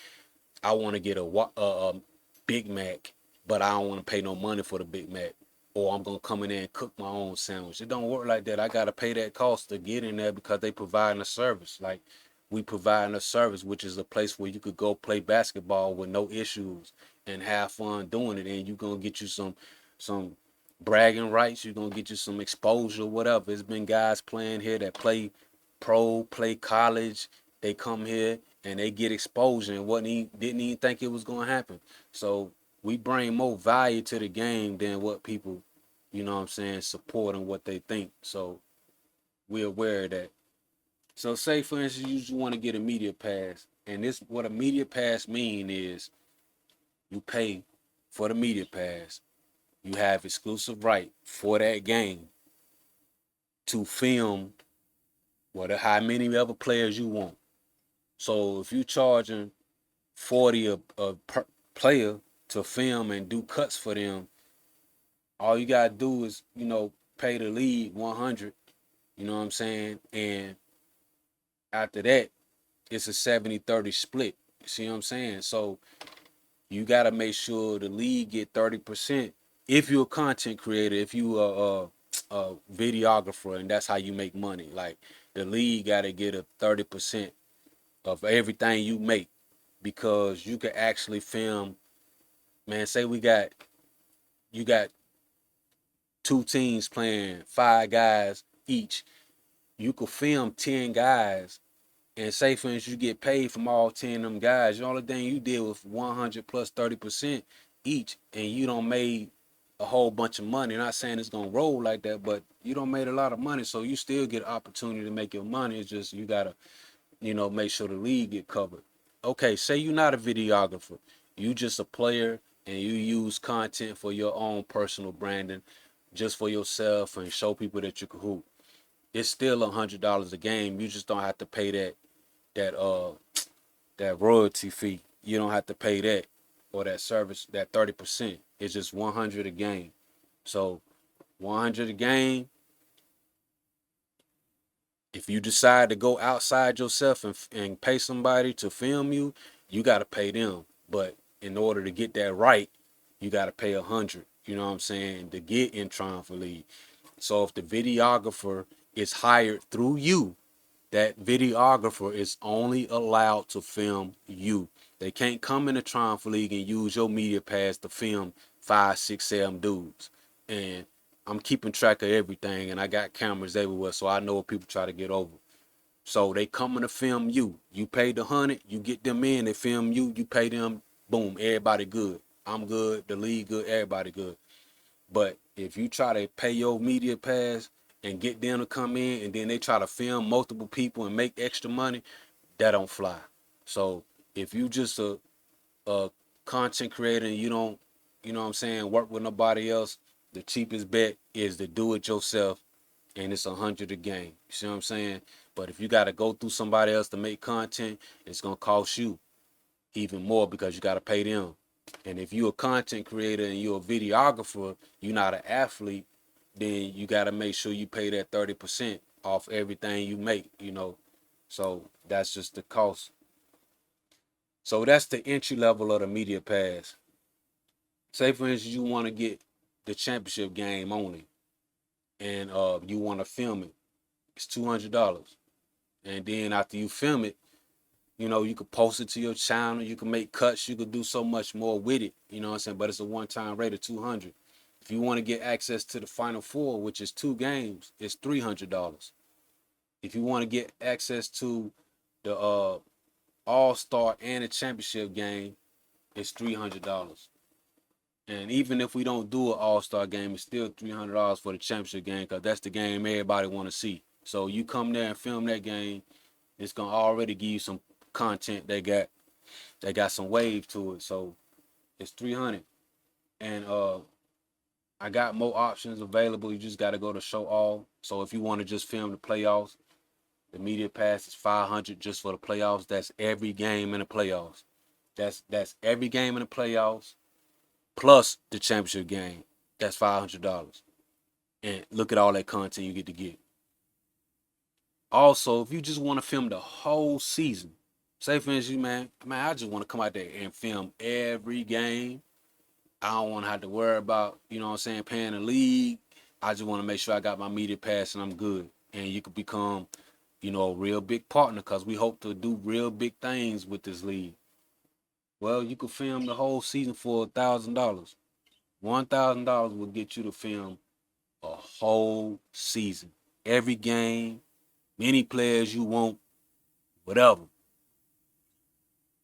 I want to get a Big Mac, but I don't want to pay no money for the Big Mac. Or I'm gonna come in there and cook my own sandwich. It don't work like that. I gotta pay that cost to get in there because they providing a service. Like we providing a service, which is a place where you could go play basketball with no issues and have fun doing it. And you gonna get you some bragging rights. You're gonna get you some exposure, whatever. It's been guys playing here that play pro, play college. They come here and they get exposure and didn't even think it was gonna happen. So we bring more value to the game than what people, support and what they think. So we're aware of that. So say for instance you just want to get a media pass, and this what a media pass mean is you pay for the media pass. You have exclusive right for that game to film how many other players you want. So if you charging 40 a per player to film and do cuts for them, all you gotta do is, pay the league 100, you know what I'm saying? And after that, it's a 70-30 split. You see what I'm saying? So you gotta make sure the league get 30%. If you're a content creator, if you a videographer, and that's how you make money. Like the league gotta get a 30% of everything you make, because you could actually film. Man, say you got 2 teams playing 5 guys each. You could film 10 guys, and say for instance you get paid from all 10 of them guys. The only thing you did was 100 plus 30% each, and you don't made a whole bunch of money. Not saying it's gonna roll like that, but you don't made a lot of money, so you still get an opportunity to make your money. It's just you gotta, make sure the league get covered. Okay, say you're not a videographer, you just a player, and you use content for your own personal branding, just for yourself, and show people that you can hoop. It's still $100 a game. You just don't have to pay that that royalty fee. You don't have to pay that, or that service, that 30%. It's just 100 a game. So 100 a game. If you decide to go outside yourself and pay somebody to film you, you got to pay them. But in order to get that right, you got to pay 100. You know what I'm saying? To get in Triumphant League. So if the videographer is hired through you, that videographer is only allowed to film you. They can't come in the Triumph League and use your media pass to film 5, 6, 7 dudes. And I'm keeping track of everything, and I got cameras everywhere, so I know what people try to get over. So they coming to film you. You pay the 100, you get them in, they film you, you pay them, boom, everybody good. I'm good, the league good, everybody good. But if you try to pay your media pass and get them to come in, and then they try to film multiple people and make extra money, that don't fly. So if you just a content creator and you don't, what I'm saying, work with nobody else, the cheapest bet is to do it yourself, and it's 100 a game. You see what I'm saying? But if you got to go through somebody else to make content, it's gonna cost you even more because you got to pay them. And if you're a content creator and you're a videographer, you're not an athlete, then you got to make sure you pay that 30% off everything you make, So that's just the cost. So that's the entry level of the media pass. Say for instance, you want to get the championship game only, and you want to film it. It's $200, and then after you film it, you could post it to your channel. You can make cuts. You could do so much more with it. You know what I'm saying? But it's a one-time rate of $200. If you want to get access to the Final Four, which is 2 games, it's $300. If you want to get access to the All-Star and the championship game, it's $300. And even if we don't do an All-Star game, it's still $300 for the championship game because that's the game everybody want to see. So you come there and film that game, it's gonna already give you some content. They got some wave to it. So it's 300. And I got more options available. You just gotta go to show all. So if you want to just film the playoffs, the media pass is 500 just for the playoffs. That's every game in the playoffs. That's every game in the playoffs plus the championship game. That's $500. And look at all that content you get to get. Also, if you just want to film the whole season, say for instance, man, I just want to come out there and film every game. I don't want to have to worry about, paying the league. I just want to make sure I got my media pass and I'm good. And you could become, a real big partner because we hope to do real big things with this league. Well, you could film the whole season for $1,000. $1,000 will get you to film a whole season. Every game, many players you want, whatever.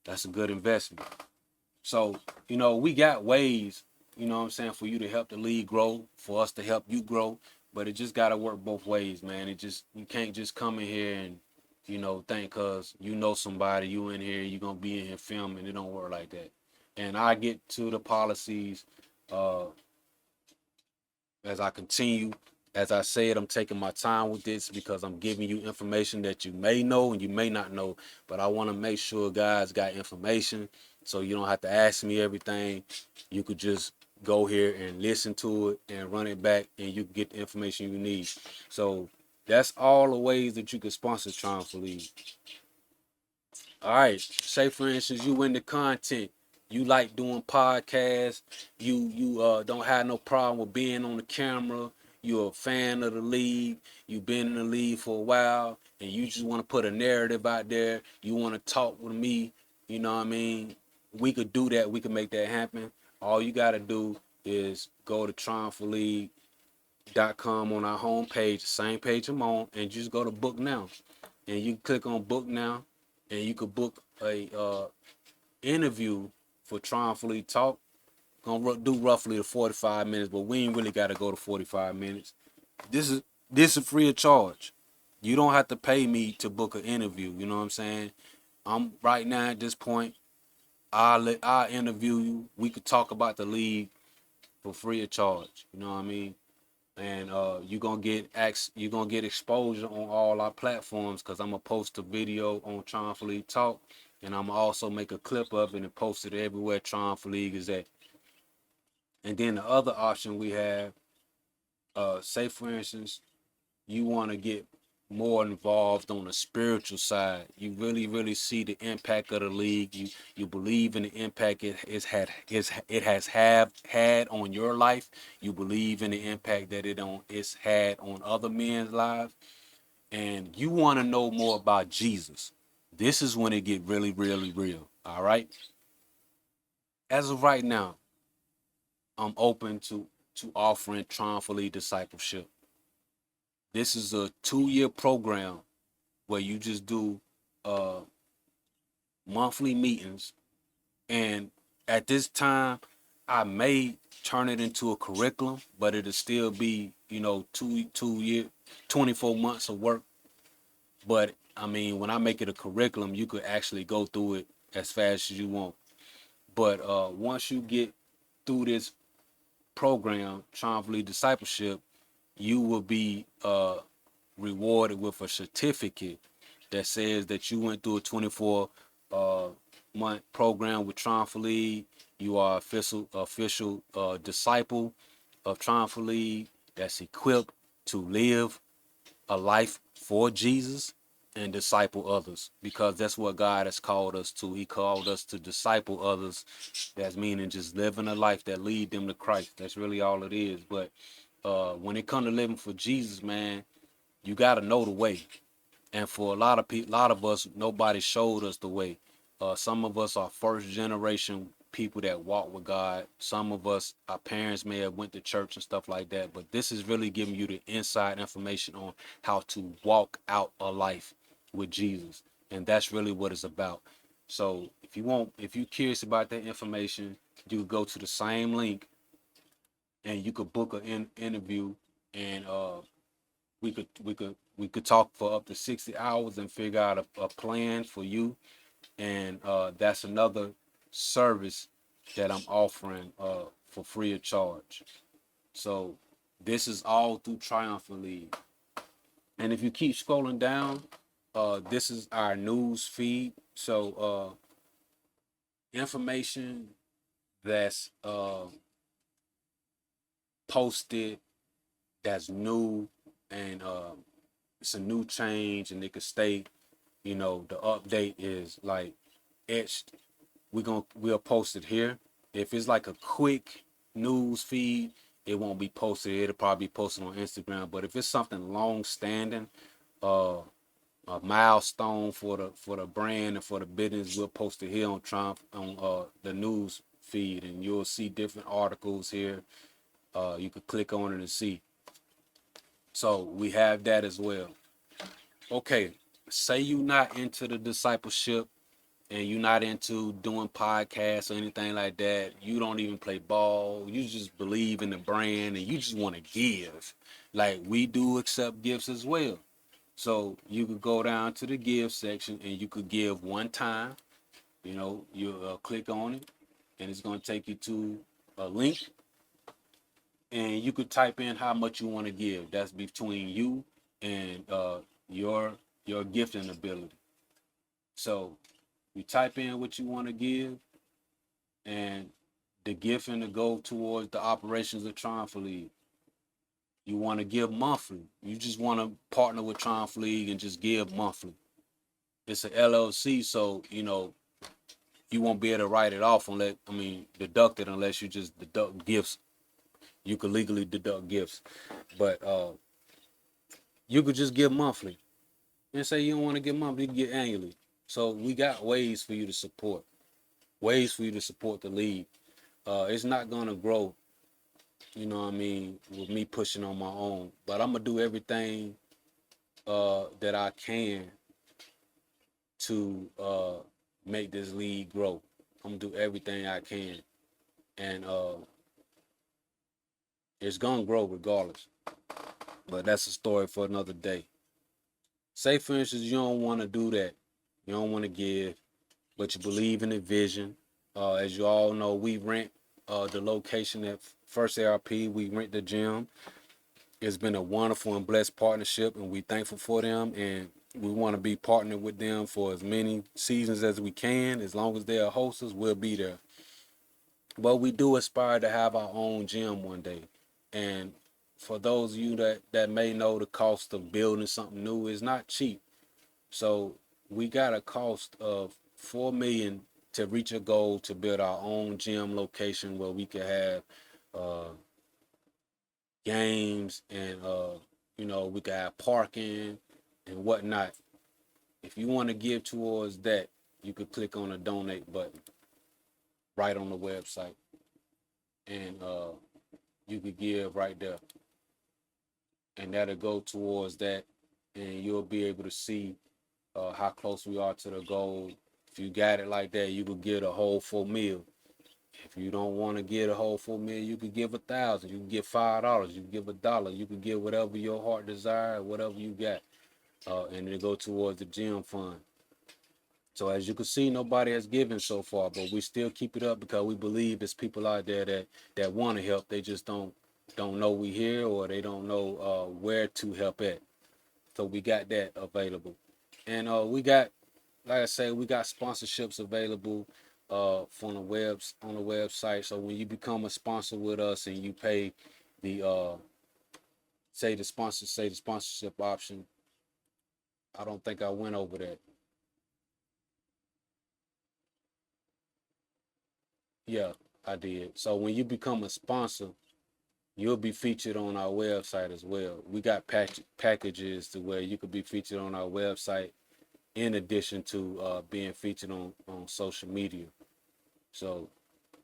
That's a good investment. So, we got ways, for you to help the league grow, for us to help you grow, but it just got to work both ways, man. You can't just come in here and, think because somebody, you in here, you're going to be in here filming. It don't work like that. And I get to the policies uh, as I continue. As I said, I'm taking my time with this because I'm giving you information that you may know and you may not know. But I want to make sure guys got information so you don't have to ask me everything. You could just go here and listen to it and run it back and you can get the information you need. So that's all the ways that you can sponsor Triumphant League. All right, say for instance you in the content, you like doing podcasts, you don't have no problem with being on the camera, you're a fan of the league, you've been in the league for a while, and you just want to put a narrative out there, you want to talk with me, you know what I mean? We could do that, we could make that happen. All you gotta do is go to triumphantleague.com on our homepage, the same page I'm on, and just go to book now. And you click on book now, and you could book a interview for Triumphant League Talk. Gonna do roughly the 45 minutes, but we ain't really gotta go to 45 minutes. This is free of charge. You don't have to pay me to book an interview. You know what I'm saying? I'm right now at this point. I'll interview you. We could talk about the league for free of charge. You know what I mean? And you're gonna get exposure on all our platforms because I'm gonna post a video on Triumphant League Talk, and I'm gonna also make a clip of it and post it everywhere Triumphant League is at. And then the other option we have, say for instance, you want to get more involved on the spiritual side. You really, really see the impact of the league. You believe in the impact it has had on your life. You believe in the impact that it's had on other men's lives, and you want to know more about Jesus. This is when it get really, really real. All right. As of right now, I'm open to offering Triumphant discipleship. This is a 2-year program where you just do uh, monthly meetings. And at this time, I may turn it into a curriculum, but it'll still be, 2 year, 24 months of work. But I mean, when I make it a curriculum, you could actually go through it as fast as you want. But once you get through this program, Triumphant Discipleship, you will be rewarded with a certificate that says that you went through a 24 month program with Triumphant League. You are official disciple of Triumphant League. that's equipped to live a life for Jesus and disciple others, because that's what God has called us to. He called us to disciple others. That's meaning just living a life that lead them to Christ. That's really all it is. But when it comes to living for Jesus, man, you got to know the way. And for a lot of people, a lot of us, nobody showed us the way. Some of us are first generation people that walk with God. Some of us, our parents may have went to church and stuff like that. But this is really giving you the inside information on how to walk out a life with Jesus, and that's really what it's about. So if you're curious about that information, you go to the same link, and you could book an interview, and we could talk for up to 60 hours and figure out a plan for you. And that's another service that I'm offering for free of charge. So this is all through Triumphant League. And if you keep scrolling down, this is our news feed. So information that's posted, that's new, and it's a new change, and it could stay. The update is like etched. We'll post it here. If it's like a quick news feed, it won't be posted. It'll probably be posted on Instagram. But if it's something long standing, uh, a milestone for the brand and for the business, we'll post it here on Triumph on the news feed, and you'll see different articles here. You could click on it and see. So we have that as well. Okay, say you're not into the discipleship and you're not into doing podcasts or anything like that. You don't even play ball. You just believe in the brand and you just want to give. Like, we do accept gifts as well. So you could go down to the give section and you could give one time. You click on it, and it's going to take you to a link, and you could type in how much you want to give. That's between you and your gifting ability. So you type in what you want to give, and the gifting to go towards the operations of Triumphant League. You want to give monthly. You just want to partner with Triumphant League and just give monthly. It's an LLC, so you won't be able to write it off deduct it unless you just deduct gifts. You could legally deduct gifts, but you could just give monthly. And say you don't want to give monthly, you can get annually. So we got ways for you to support, the league. It's not gonna grow, with me pushing on my own. But I'm gonna do everything that I can to make this league grow. I'm gonna do everything I can, and it's gonna grow regardless. But that's a story for another day. Say, for instance, you don't want to do that. You don't want to give, but you believe in the vision. As you all know, we rent the location at First ARP. We rent the gym. It's been a wonderful and blessed partnership, and we're thankful for them. And we want to be partnered with them for as many seasons as we can. As long as they are hosts, we'll be there. But we do aspire to have our own gym one day. And for those of you that may know, the cost of building something new is not cheap. So we got a cost of $4 million to reach a goal to build our own gym location where we can have games, and we can have parking and whatnot. If you want to give towards that, you could click on the donate button right on the website, and you could give right there, and that'll go towards that, and you'll be able to see how close we are to the goal. If you got it like that, you could get a whole $4 million. If you don't want to get a whole $4 million, you could give $1,000. You can give $5. You can give $1. You can give whatever your heart desires, whatever you got, and it go towards the gym fund. So as you can see, nobody has given so far, but we still keep it up because we believe there's people out there that want to help. They just don't know we here, or they don't know where to help at. So we got that available, and we got, like I say, we got sponsorships available on the website. So when you become a sponsor with us and you pay the say the sponsorship option. I don't think I went over that. Yeah, I did. So when you become a sponsor, you'll be featured on our website as well. We got packages to where you could be featured on our website in addition to being featured on social media. So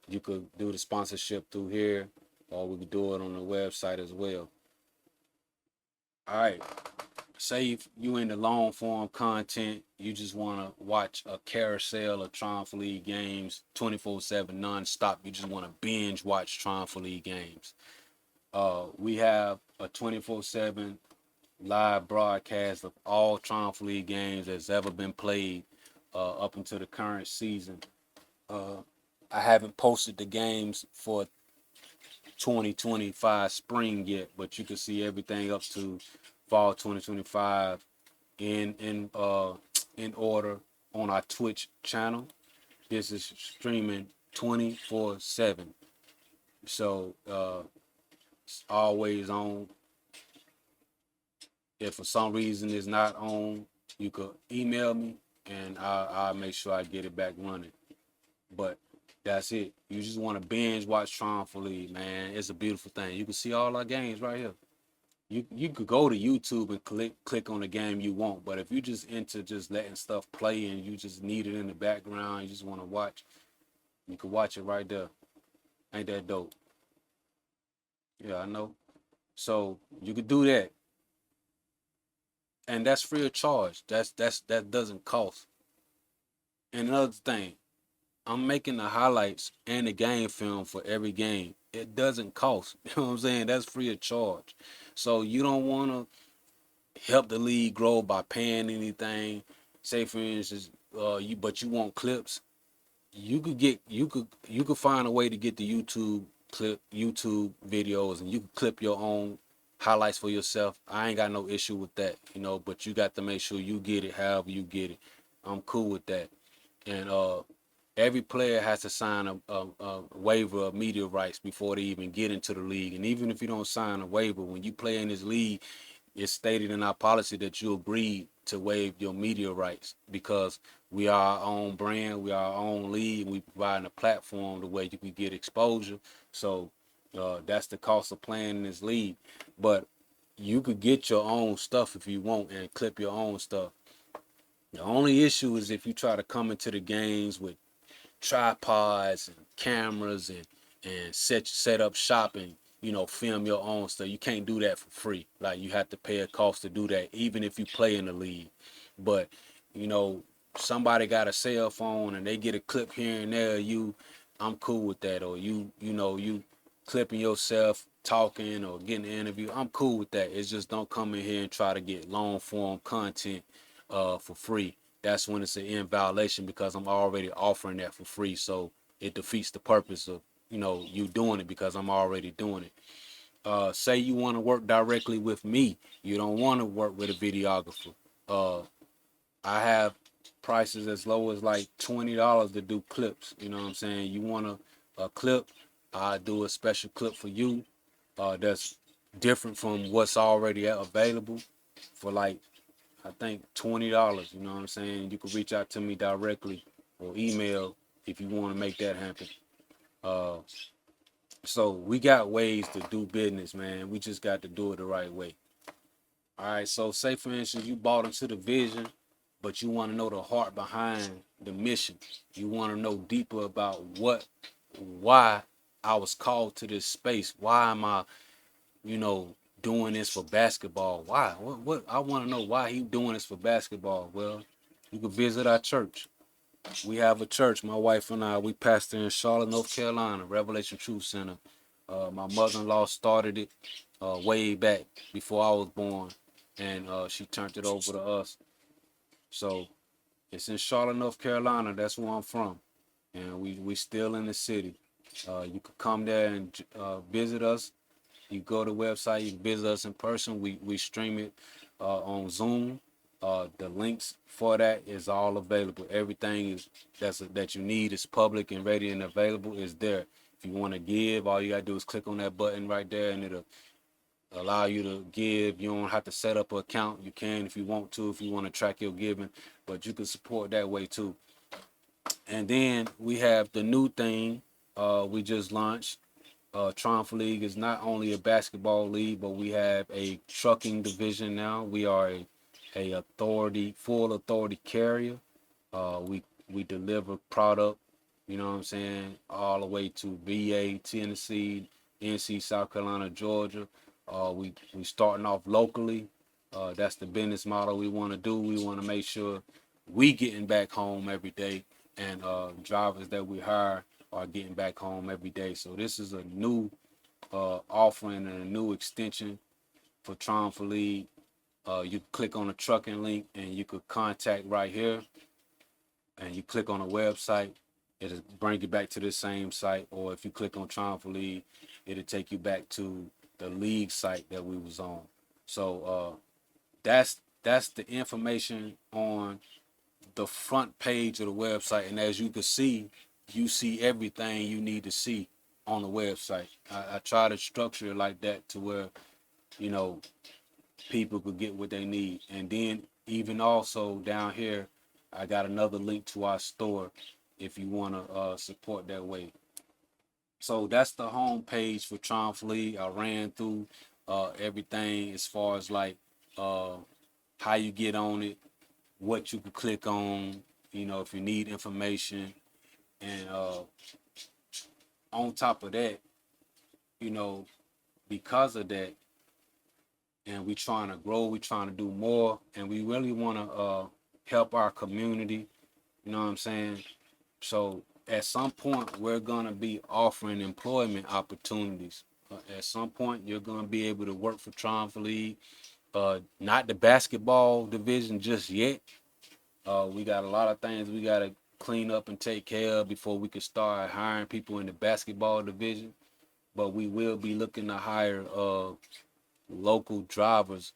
you could do the sponsorship through here, or we could do it on the website as well. All right. Say if you in the long form content, you just want to watch a carousel of Triumph League games 24/7 non-stop. You just want to binge watch Triumph League games. We have a 24/7 live broadcast of all Triumph League games that's ever been played up until the current season. Uh, I haven't posted the games for 2025 spring yet, but you can see everything up to fall 2025 in order on our Twitch channel. This is streaming 24/7, so it's always on. If for some reason it's not on, you could email me and I'll make sure I get it back running. But that's it. You just want to binge watch Triumph League, man. It's a beautiful thing. You can see all our games right here. You could go to YouTube and click on the game you want, but if you just into just letting stuff play and you just need it in the background, you just want to watch, you can watch it right there. Ain't that dope? Yeah, I know. So you could do that, and that's free of charge. That doesn't cost. And another thing, I'm making the highlights and the game film for every game. It doesn't cost. You know what I'm saying? That's free of charge. So you don't want to help the league grow by paying anything. Say for instance, you want clips. You could find a way to get the YouTube videos, and you can clip your own highlights for yourself. I ain't got no issue with that, but you got to make sure you get it however you get it. I'm cool with that. And every player has to sign a waiver of media rights before they even get into the league. And even if you don't sign a waiver, when you play in this league, it's stated in our policy that you agree to waive your media rights because we are our own brand, we are our own league, and we provide a platform the way you can get exposure. So that's the cost of playing in this league. But you could get your own stuff if you want and clip your own stuff. The only issue is if you try to come into the games with tripods and cameras and set up shop and film your own stuff. You can't do that for free. Like you have to pay a cost to do that, even if you play in the league. But you know, somebody got a cell phone and they get a clip here and there. I'm cool with that. Or you clipping yourself talking or getting an interview. I'm cool with that. It's just don't come in here and try to get long form content for free. That's when it's an in violation because I'm already offering that for free. So it defeats the purpose of you doing it because I'm already doing it. Say you want to work directly with me. You don't want to work with a videographer. Uh, I have prices as low as like $20 to do clips. You know what I'm saying? You want a clip, I do a special clip for you. That's different from what's already available for like I think $20. You know what I'm saying? You can reach out to me directly or email if you want to make that happen. Uh, so we got ways to do business, man. We just got to do it the right way. All right. So say for instance, you bought into the vision, but you want to know the heart behind the mission. You want to know deeper about why I was called to this space. Why am I, doing this for basketball? Why? What? I want to know why he doing this for basketball. Well, you can visit our church. We have a church. My wife and I, we pastor in Charlotte, North Carolina, Revelation Truth Center. My mother-in-law started it way back before I was born, and she turned it over to us. So it's in Charlotte, North Carolina. That's where I'm from, and we still in the city. You could come there and visit us. You go to the website, you can visit us in person. We stream it on Zoom. The links for that is all available. Everything that you need is public and ready and available is there. If you want to give, all you gotta do is click on that button right there, and it'll allow you to give. You don't have to set up an account. You can if you want to, if you want to track your giving, but you can support that way too. And then we have the new thing we just launched. Triumph League is not only a basketball league, but we have a trucking division now. We are a full authority carrier. We deliver product, you know what I'm saying, all the way to VA, Tennessee, NC, South Carolina, Georgia. We starting off locally. That's the business model we want to do. We want to make sure we getting back home every day, and drivers that we hire are getting back home every day. So this is a new offering and a new extension for Triumph League. You click on the trucking link and you could contact right here, and you click on the website, it'll bring you back to the same site. Or if you click on Triumph League, it'll take you back to the league site that we was on. So that's the information on the front page of the website. And as you can see, you see everything you need to see on the website. I try to structure it like that to where, you know, people could get what they need. And then even also down here, I got another link to our store if you want to support that way. So that's the home page for Triumph League. I ran through everything as far as like how you get on it, what you can click on, you know, if you need information. And on top of that, you know, because of that, and we trying to grow, we trying to do more, and we really want to help our community, you know what I'm saying? So at some point, we're going to be offering employment opportunities. At some point, you're going to be able to work for Triumph League. Not the basketball division just yet. We got a lot of things we got to clean up and take care of before we can start hiring people in the basketball division. But we will be looking to hire local drivers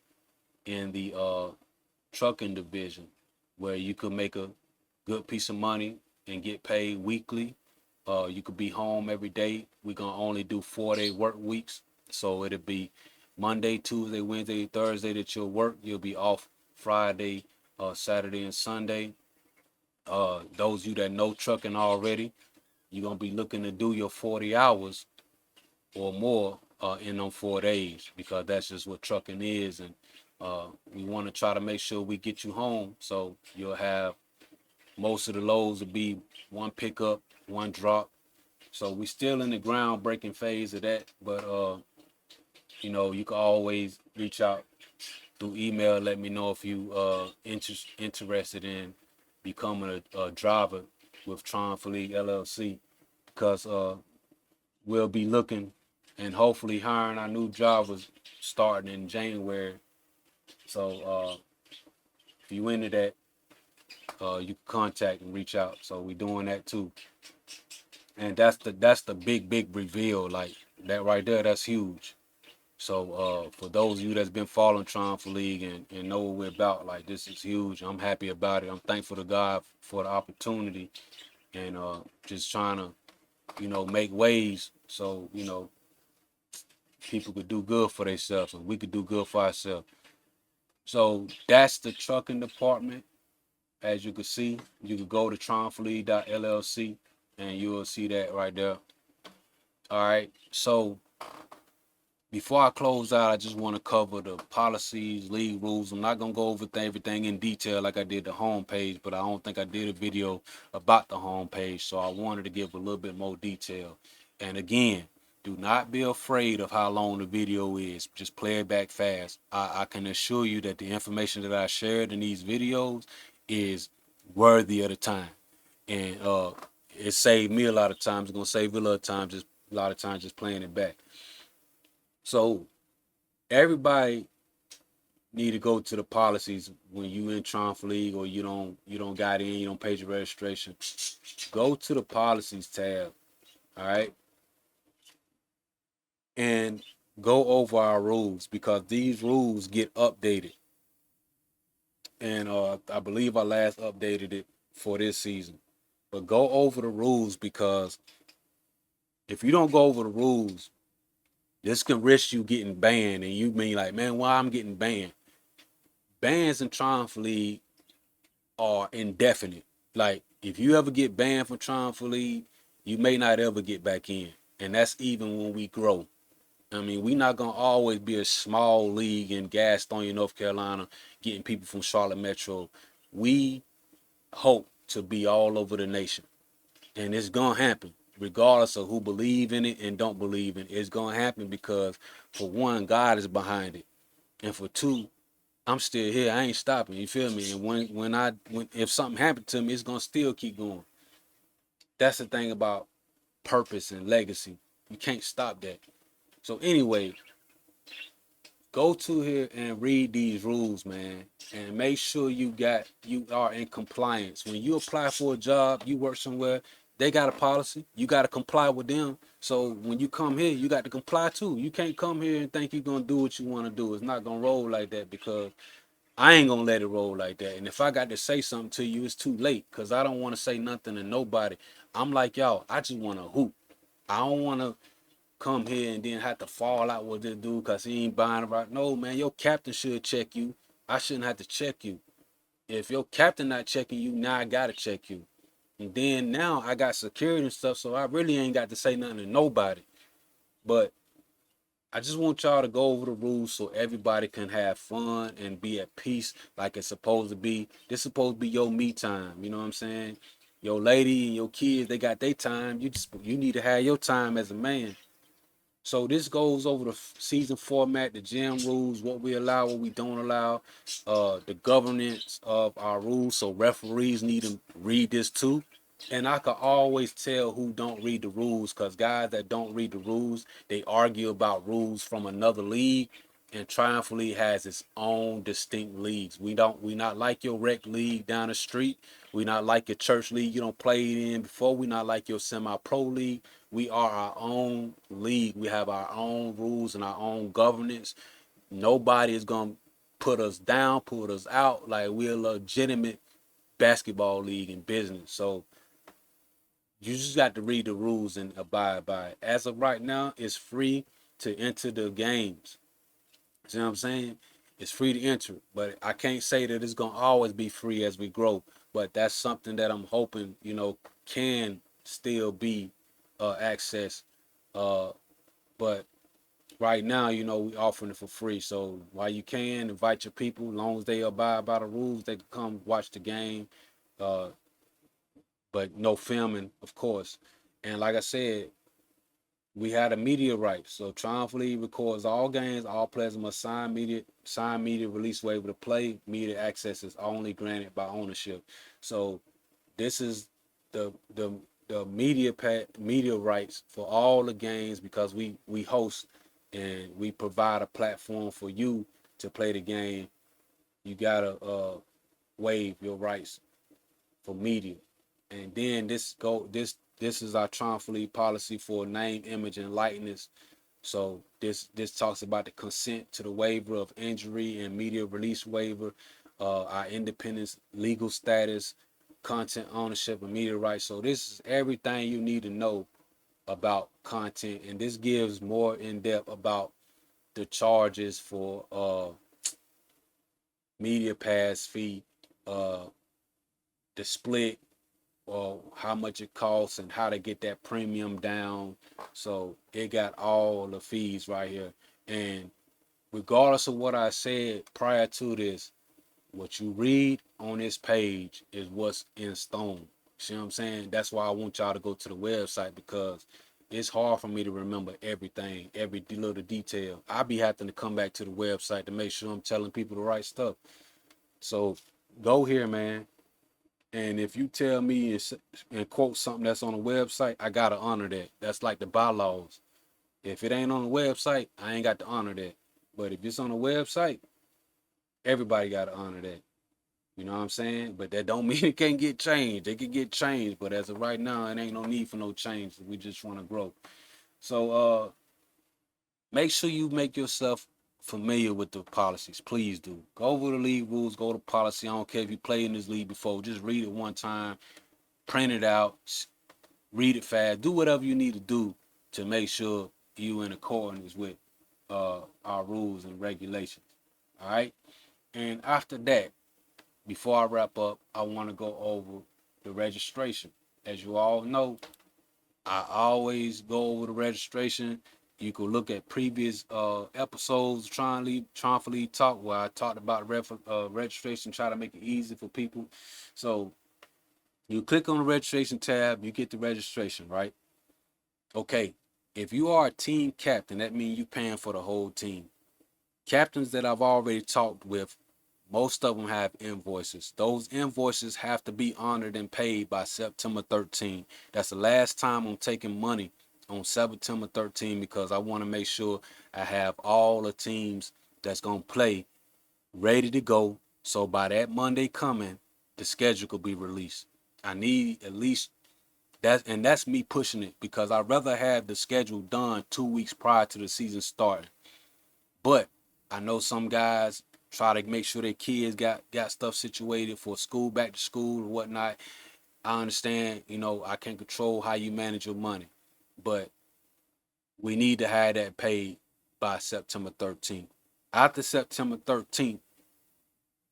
in the trucking division, where you could make a good piece of money and get paid weekly. You could be home every day. We're gonna only do 4-day work weeks, so it'll be Monday, Tuesday, Wednesday, Thursday that you'll work. You'll be off Friday, Saturday, and Sunday. Those of you that know trucking already, you're gonna be looking to do your 40 hours or more in them 4 days, because that's just what trucking is. And we want to try to make sure we get you home, so you'll have most of the loads will be one pickup, one drop. So we still in the groundbreaking phase of that, but you know, you can always reach out through email. Let me know if you interested in becoming a driver with Triumph League LLC, because we'll be looking and hopefully hiring our new drivers starting in January. So if you into that, you can contact and reach out. So we doing that too. And that's the big reveal. Like that right there, that's huge. So for those of you that's been following Triumph League and know what we're about, like, this is huge. I'm happy about it. I'm thankful to God for the opportunity, and just trying to, you know, make waves so, you know, people could do good for themselves and we could do good for ourselves. So that's the trucking department. As you can see, you can go to triumphleague.llc and you will see that right there. All right. So before I close out, I just want to cover the policies, league rules. I'm not going to go over everything in detail like I did the homepage, but I don't think I did a video about the homepage. So I wanted to give a little bit more detail. And again, do not be afraid of how long the video is. Just play it back fast. I can assure you that the information that I shared in these videos is worthy of the time. And it saved me a lot of times. It's going to save you a lot of times just playing it back. So everybody need to go to the policies when you in Triumph League, or you don't got in, you don't pay your registration. Go to the policies tab, all right, and go over our rules, because these rules get updated. And I believe I last updated it for this season. But go over the rules, because if you don't go over the rules, This can risk you getting banned, and you mean like, man, why I'm getting banned? Bans in Triumph League are indefinite. Like, if you ever get banned from Triumph League, you may not ever get back in. And that's even when we grow. I mean, we not gonna always be a small league in Gastonia, North Carolina, getting people from Charlotte Metro. We hope to be all over the nation. And it's gonna happen, regardless of who believe in it and don't believe in it. It's gonna happen because, for one, God is behind it. And for two, I'm still here. I ain't stopping. You feel me? And when if something happened to me, it's gonna still keep going. That's the thing about purpose and legacy. You can't stop that. So anyway, go to here and read these rules, man, and make sure you are in compliance. When you apply for a job, you work somewhere, they got a policy. You got to comply with them. So when you come here, you got to comply too. You can't come here and think you're gonna do what you want to do. It's not gonna roll like that, because I ain't gonna let it roll like that. And if I got to say something to you, it's too late, because I don't want to say nothing to nobody. I'm like y'all. I just want to hoop. I don't want to come here and then have to fall out with this dude because he ain't buying it right. No, man, your captain should check you. I shouldn't have to check you. If your captain not checking you, now I gotta check you. And then now I got security and stuff, so I really ain't got to say nothing to nobody. But I just want y'all to go over the rules so everybody can have fun and be at peace like it's supposed to be. This supposed to be your me time. You know what I'm saying? Your lady and your kids, they got their time. You need to have your time as a man. So this goes over the season format, the gym rules, what we allow, what we don't allow, the governance of our rules. So referees need to read this too. And I can always tell who don't read the rules, because guys that don't read the rules, they argue about rules from another league. And Triumph League has its own distinct leagues. We not like your rec league down the street. We not like your church league you don't play in before. We not like your semi-pro league. We are our own league. We have our own rules and our own governance. Nobody is gonna put us down, put us out. Like, we're a legitimate basketball league in business. So you just got to read the rules and abide by it. As of right now, it's free to enter the games. See what I'm saying? It's free to enter, but I can't say that it's gonna always be free as we grow. But that's something that I'm hoping, can still be access. Uh, but right now, we offering it for free. So while you can invite your people, as long as they abide by the rules, they can come watch the game. Uh, but no filming, of course. And like I said, we had a media rights. So Triumph League records all games. All players must sign media release waiver to play. Media access is only granted by ownership. So this is the media rights for all the games, because we host and we provide a platform for you to play the game. You gotta waive your rights for media. And then this is our Triumph League policy for name, image, and likeness. So this talks about the consent to the waiver of injury and media release waiver, our independence, legal status, content ownership, and media rights. So this is everything you need to know about content, and this gives more in depth about the charges for media pass fee, uh, the split, or how much it costs, and how to get that premium down. So it got all the fees right here. And regardless of what I said prior to this, what you read on this page is what's in stone. See what I'm saying? That's why I want y'all to go to the website, because it's hard for me to remember everything, every little detail. I be having to come back to the website to make sure I'm telling people the right stuff. So go here, man. And if you tell me and quote something that's on the website, I gotta honor that. That's like the bylaws. If it ain't on the website, I ain't got to honor that. But if it's on the website, everybody gotta honor that. You know what I'm saying? But that don't mean it can't get changed. It can get changed, but as of right now, it ain't no need for no change. We just want to grow. So make sure you make yourself familiar with the policies. Please do. Go over the league rules, go to policy. I don't care if you played in this league before. Just read it one time, print it out, read it fast, do whatever you need to do to make sure you in accordance with our rules and regulations. All right. And after that, before I wrap up, I want to go over the registration. As you all know, I always go over the registration. You can look at previous episodes, Triumphantly Talk, where I talked about registration, try to make it easy for people. So you click on the registration tab, you get the registration, right? Okay, if you are a team captain, that means you're paying for the whole team. Captains that I've already talked with, most of them have invoices. Those invoices have to be honored and paid by September 13th. That's the last time I'm taking money on September 13th because I want to make sure I have all the teams that's going to play ready to go. So by that Monday coming, the schedule could be released. I need at least that, and that's me pushing it because I'd rather have the schedule done 2 weeks prior to the season starting. But I know some guys try to make sure their kids got stuff situated for school, back to school or whatnot. I understand, I can't control how you manage your money, but we need to have that paid by September 13th. After September 13th,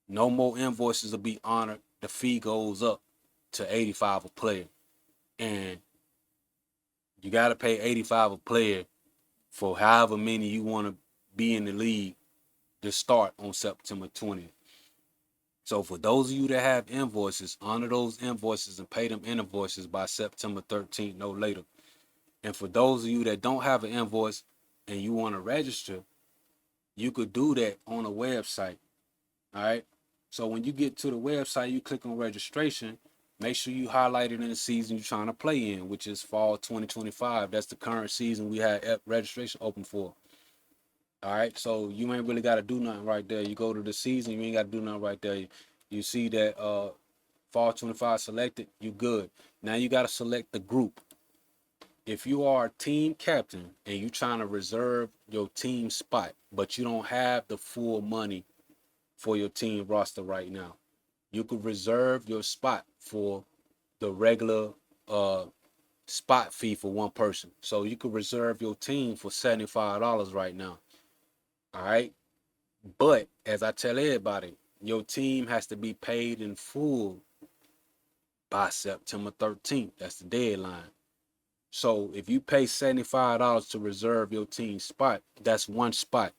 no more invoices will be honored. The fee goes up to 85 a player. And you got to pay 85 a player for however many you want to be in the league to start on September 20th. So for those of you that have invoices, honor those invoices and pay them invoices by September 13th, no later. And for those of you that don't have an invoice and you want to register, you could do that on a website. All right. So when you get to the website, you click on registration. Make sure you highlight it in the season you're trying to play in, which is fall 2025. That's the current season we had registration open for. All right. So you ain't really got to do nothing right there. You go to the season, you ain't got to do nothing right there. You see that fall 25 selected, you good. Now you got to select the group. If you are a team captain and you trying to reserve your team spot, but you don't have the full money for your team roster right now, you could reserve your spot for the regular spot fee for one person. So you could reserve your team for $75 right now. All right. But as I tell everybody, your team has to be paid in full by September 13th. That's the deadline. So if you pay $75 to reserve your team spot, that's one spot.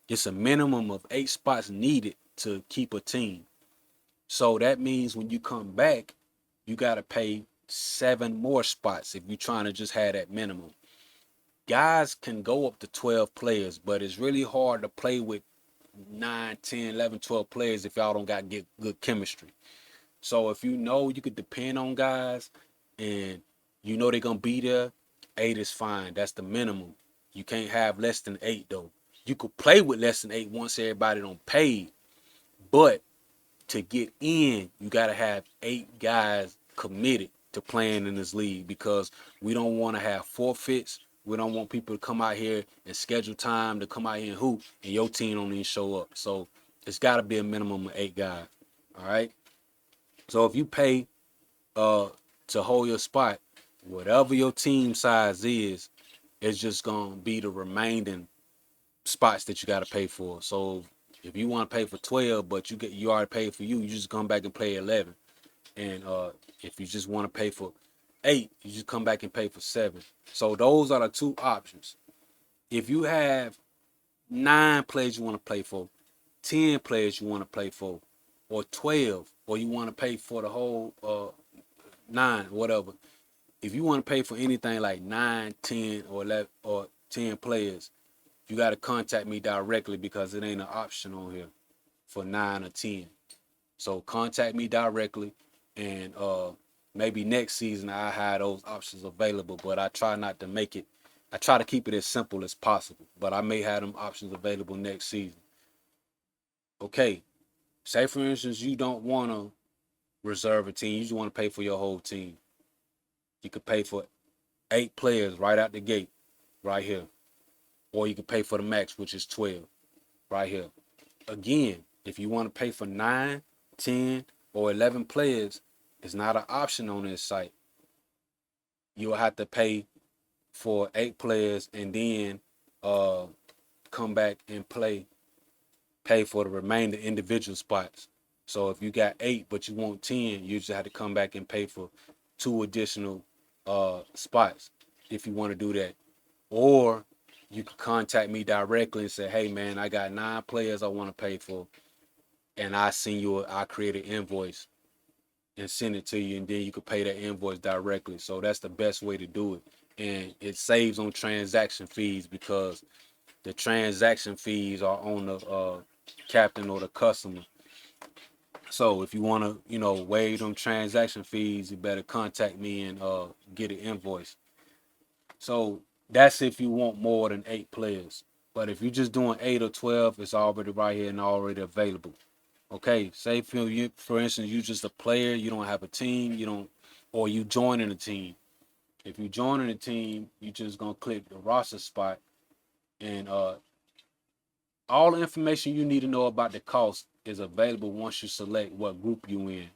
It's a minimum of 8 spots needed to keep a team. So that means when you come back, you got to pay 7 more spots if you're trying to just have that minimum. Guys can go up to 12 players, but it's really hard to play with 9, 10, 11, 12 players if y'all don't got good chemistry. So if you know you could depend on guys and you know they're going to be there, 8 is fine. That's the minimum. You can't have less than 8 though. You could play with less than 8 once everybody don't pay. But to get in, you got to have 8 guys committed to playing in this league because we don't want to have forfeits. We don't want people to come out here and schedule time to come out here and hoop and your team don't even show up. So it's got to be a minimum of 8 guys. All right. So if you pay to hold your spot, whatever your team size is, it's just gonna be the remaining spots that you gotta pay for. So if you want to pay for 12, but you already paid for you just come back and play 11. And if you just want to pay for 8, you just come back and pay for 7. So those are the 2 options. If you have 9 players you want to play for, 10 players you want to play for, or 12, or you want to pay for the whole 9, whatever. If you want to pay for anything like 9, 10, or 11, or 10 players, you got to contact me directly because it ain't an option on here for 9 or 10. So contact me directly, and maybe next season I have those options available. But I try not to make it. I try to keep it as simple as possible. But I may have them options available next season. Okay. Say for instance you don't want to reserve a team. You just want to pay for your whole team. You could pay for 8 players right out the gate, right here. Or you could pay for the max, which is 12, right here. Again, if you want to pay for 9, 10, or 11 players, it's not an option on this site. You'll have to pay for 8 players, and then uh, come back and pay for the remainder individual spots. So if you got 8 but you want 10, you just have to come back and pay for 2 additional spots if you want to do that. Or you can contact me directly and say, hey man, I got 9 players I want to pay for, and I create an invoice and send it to you, and then you can pay that invoice directly. So that's the best way to do it. And it saves on transaction fees, because the transaction fees are on the captain or the customer. So if you want to, waive them transaction fees, you better contact me and get an invoice. So that's if you want more than 8 players. But if you're just doing 8 or 12, it's already right here and already available. Okay, say for instance, you just a player, you don't have a team, or you joining a team. If you joining a team, you just gonna click the roster spot, and all the information you need to know about the cost is available once you select what group you in.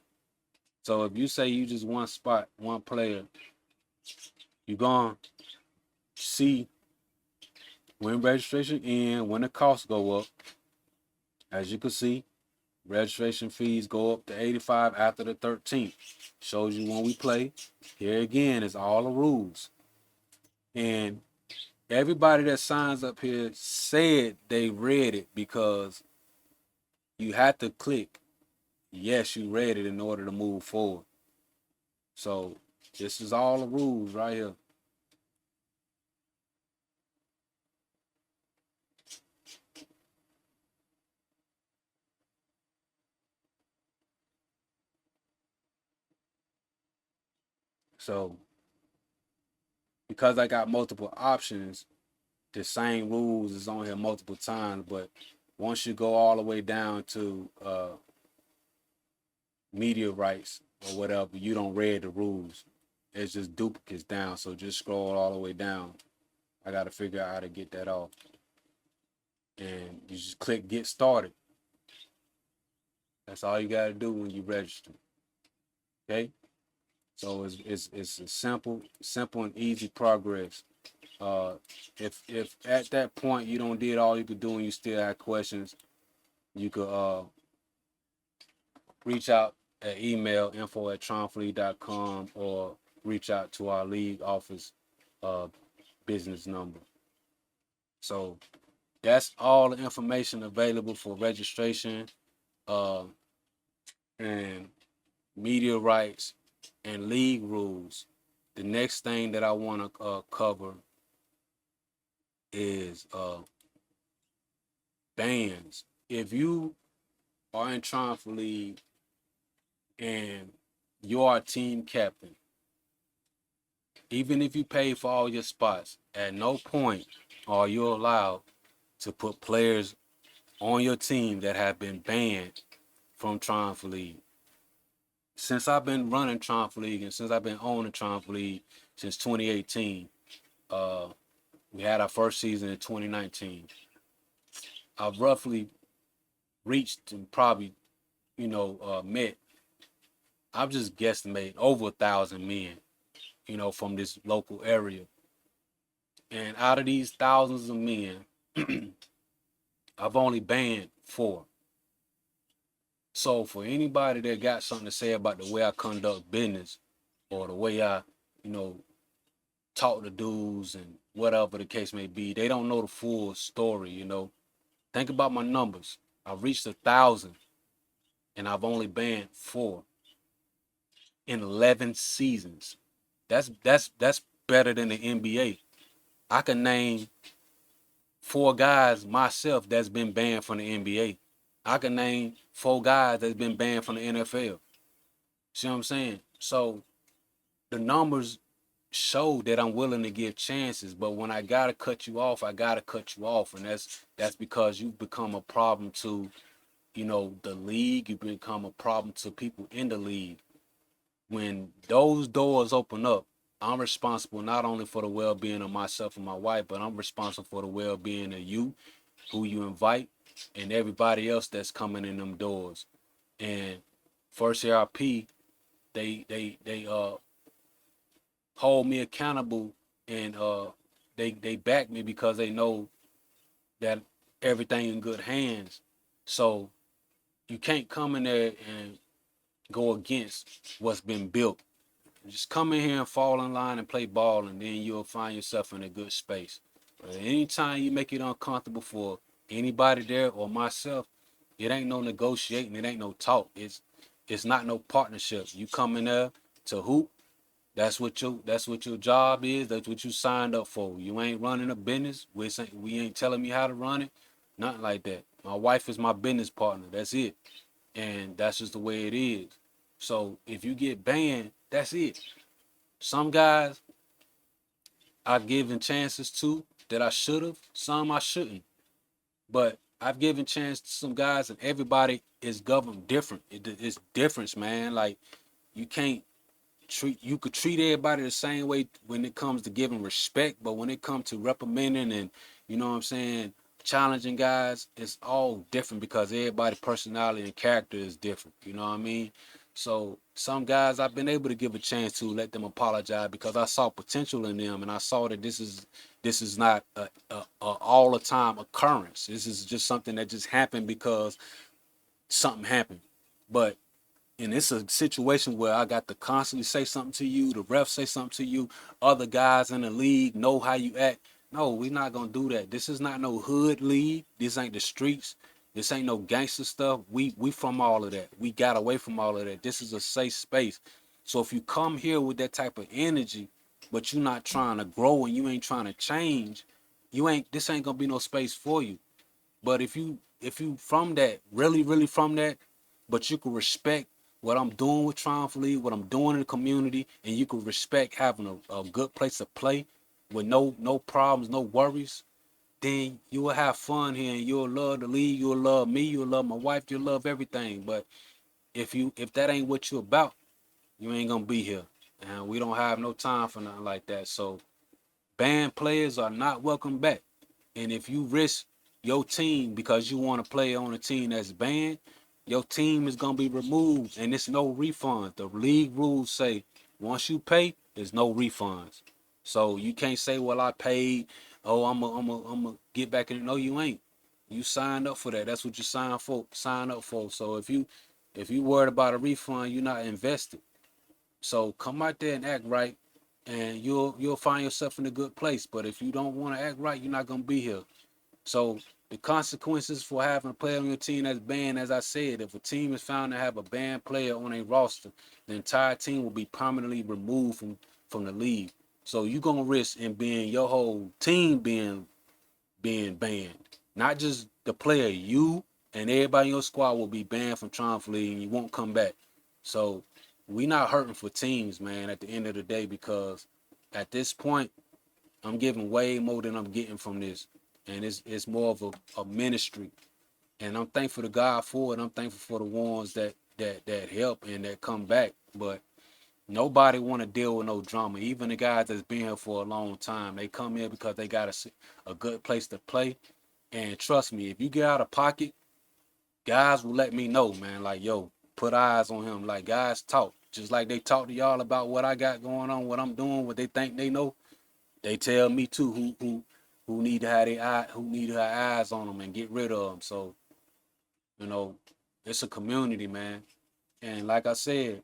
So if you say you just one spot, one player, you're gonna see when registration in, when the costs go up. As you can see, registration fees go up to 85 after the 13th. Shows you when we play. Here again is all the rules. And everybody that signs up here said they read it, because you have to click yes, you read it in order to move forward. So this is all the rules right here. So because I got multiple options, the same rules is on here multiple times, but once you go all the way down to media rights or whatever, you don't read the rules. It's just duplicates down. So just scroll all the way down. I got to figure out how to get that off. And you just click get started. That's all you got to do when you register. Okay? So it's a simple and easy progress. Uh, if at that point you don't did all you could do and you still have questions, you could reach out at email info@triumphantleague.com, or reach out to our league office business number. So that's all the information available for registration uh, and media rights and league rules. The next thing that I want to cover is bans. If you are in Triumph League and you are a team captain, even if you pay for all your spots, at no point are you allowed to put players on your team that have been banned from Triumph League. Since I've been running Triumph League, and since I've been owning Triumph League since 2018, uh, we had our first season in 2019. I've roughly reached and probably, met, I've just guesstimated over 1,000 men, from this local area. And out of these thousands of men, I've only banned 4. So for anybody that got something to say about the way I conduct business, or the way I, you know, talk to dudes and whatever the case may be, they don't know the full story. Think about my numbers. I've reached 1,000 and I've only banned 4 in 11 seasons. That's better than the NBA. I can name 4 guys myself that's been banned from the NBA. I can name 4 guys that's been banned from the NFL. See what I'm saying? So the numbers show that I'm willing to give chances, but when I gotta cut you off, I gotta cut you off, and that's because you've become a problem to, the league. You become a problem to people in the league. When those doors open up, I'm responsible not only for the well-being of myself and my wife, but I'm responsible for the well-being of you, who you invite, and everybody else that's coming in them doors. And First ARP, they hold me accountable and they back me because they know that everything in good hands. So you can't come in there and go against what's been built. Just come in here and fall in line and play ball, and then you'll find yourself in a good space. But anytime you make it uncomfortable for anybody there or myself, it ain't no negotiating. It ain't no talk. It's not no partnership. You come in there to hoop. That's what your job is. That's what you signed up for. You ain't running a business. We ain't telling me how to run it. Nothing like that. My wife is my business partner. That's it. And that's just the way it is. So if you get banned, that's it. Some guys I've given chances to that I should have. Some I shouldn't. But I've given chance to some guys, and everybody is governed different. It's difference, man. Like you can't you could treat everybody the same way when it comes to giving respect, but when it comes to reprimanding and you know what I'm saying, challenging guys, it's all different because everybody's personality and character is different. You know what I mean? So some guys I've been able to give a chance to let them apologize because I saw potential in them and I saw that this is not a all the time occurrence. This is just something that just happened because something happened. But and it's a situation where I got to constantly say something to you, the ref say something to you, other guys in the league know how you act. No, we're not gonna do that. This is not no hood league. This ain't the streets. This ain't no gangster stuff. We from all of that. We got away from all of that. This is a safe space. So if you come here with that type of energy, but you're not trying to grow and you ain't trying to change, this ain't gonna be no space for you. But if you from that, really from that, but you can respect what I'm doing with Triumph League, what I'm doing in the community, and you can respect having a good place to play with no problems, no worries, then you will have fun here and you'll love the league, you'll love me, you'll love my wife, you'll love everything. But if that ain't what you about, you ain't gonna be here. And we don't have no time for nothing like that. So banned players are not welcome back. And if you risk your team because you want to play on a team that's banned, your team is gonna be removed and it's no refund. The league rules say once you pay, there's no refunds. So you can't say, "Well, I paid. Oh, I'm a get back in." No, you ain't. You signed up for that. That's what you signed for. Sign up for. So if you worried about a refund, you're not invested. So come out there and act right, and you'll find yourself in a good place. But if you don't want to act right, you're not gonna be here. So the consequences for having a player on your team that's banned, as I said, if a team is found to have a banned player on a roster, the entire team will be permanently removed from the league. So you're gonna risk in being your whole team being banned. Not just the player, you and everybody in your squad will be banned from Triumph League and you won't come back. So we not hurting for teams, man, at the end of the day, because at this point, I'm giving way more than I'm getting from this. And it's more of a ministry. And I'm thankful to God for it. I'm thankful for the ones that help and that come back. But nobody want to deal with no drama. Even the guys that's been here for a long time, they come here because they got a good place to play. And trust me, if you get out of pocket, guys will let me know, man. Like, yo, put eyes on him. Like, guys talk. Just like they talk to y'all about what I got going on, what I'm doing, what they think they know. They tell me too who need to have who need to have eyes on them and get rid of them. So, you know, it's a community, man. And like I said,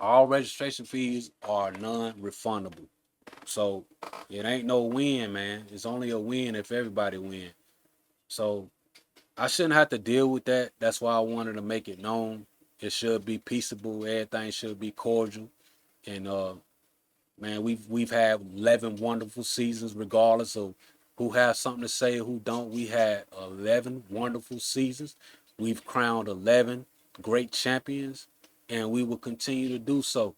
all registration fees are non-refundable. So it ain't no win, man. It's only a win if everybody win. So I shouldn't have to deal with that. That's why I wanted to make it known. It should be peaceable. Everything should be cordial. And man, we've had 11 wonderful seasons, regardless of who has something to say or who don't. We had 11 wonderful seasons. We've crowned 11 great champions, and we will continue to do so.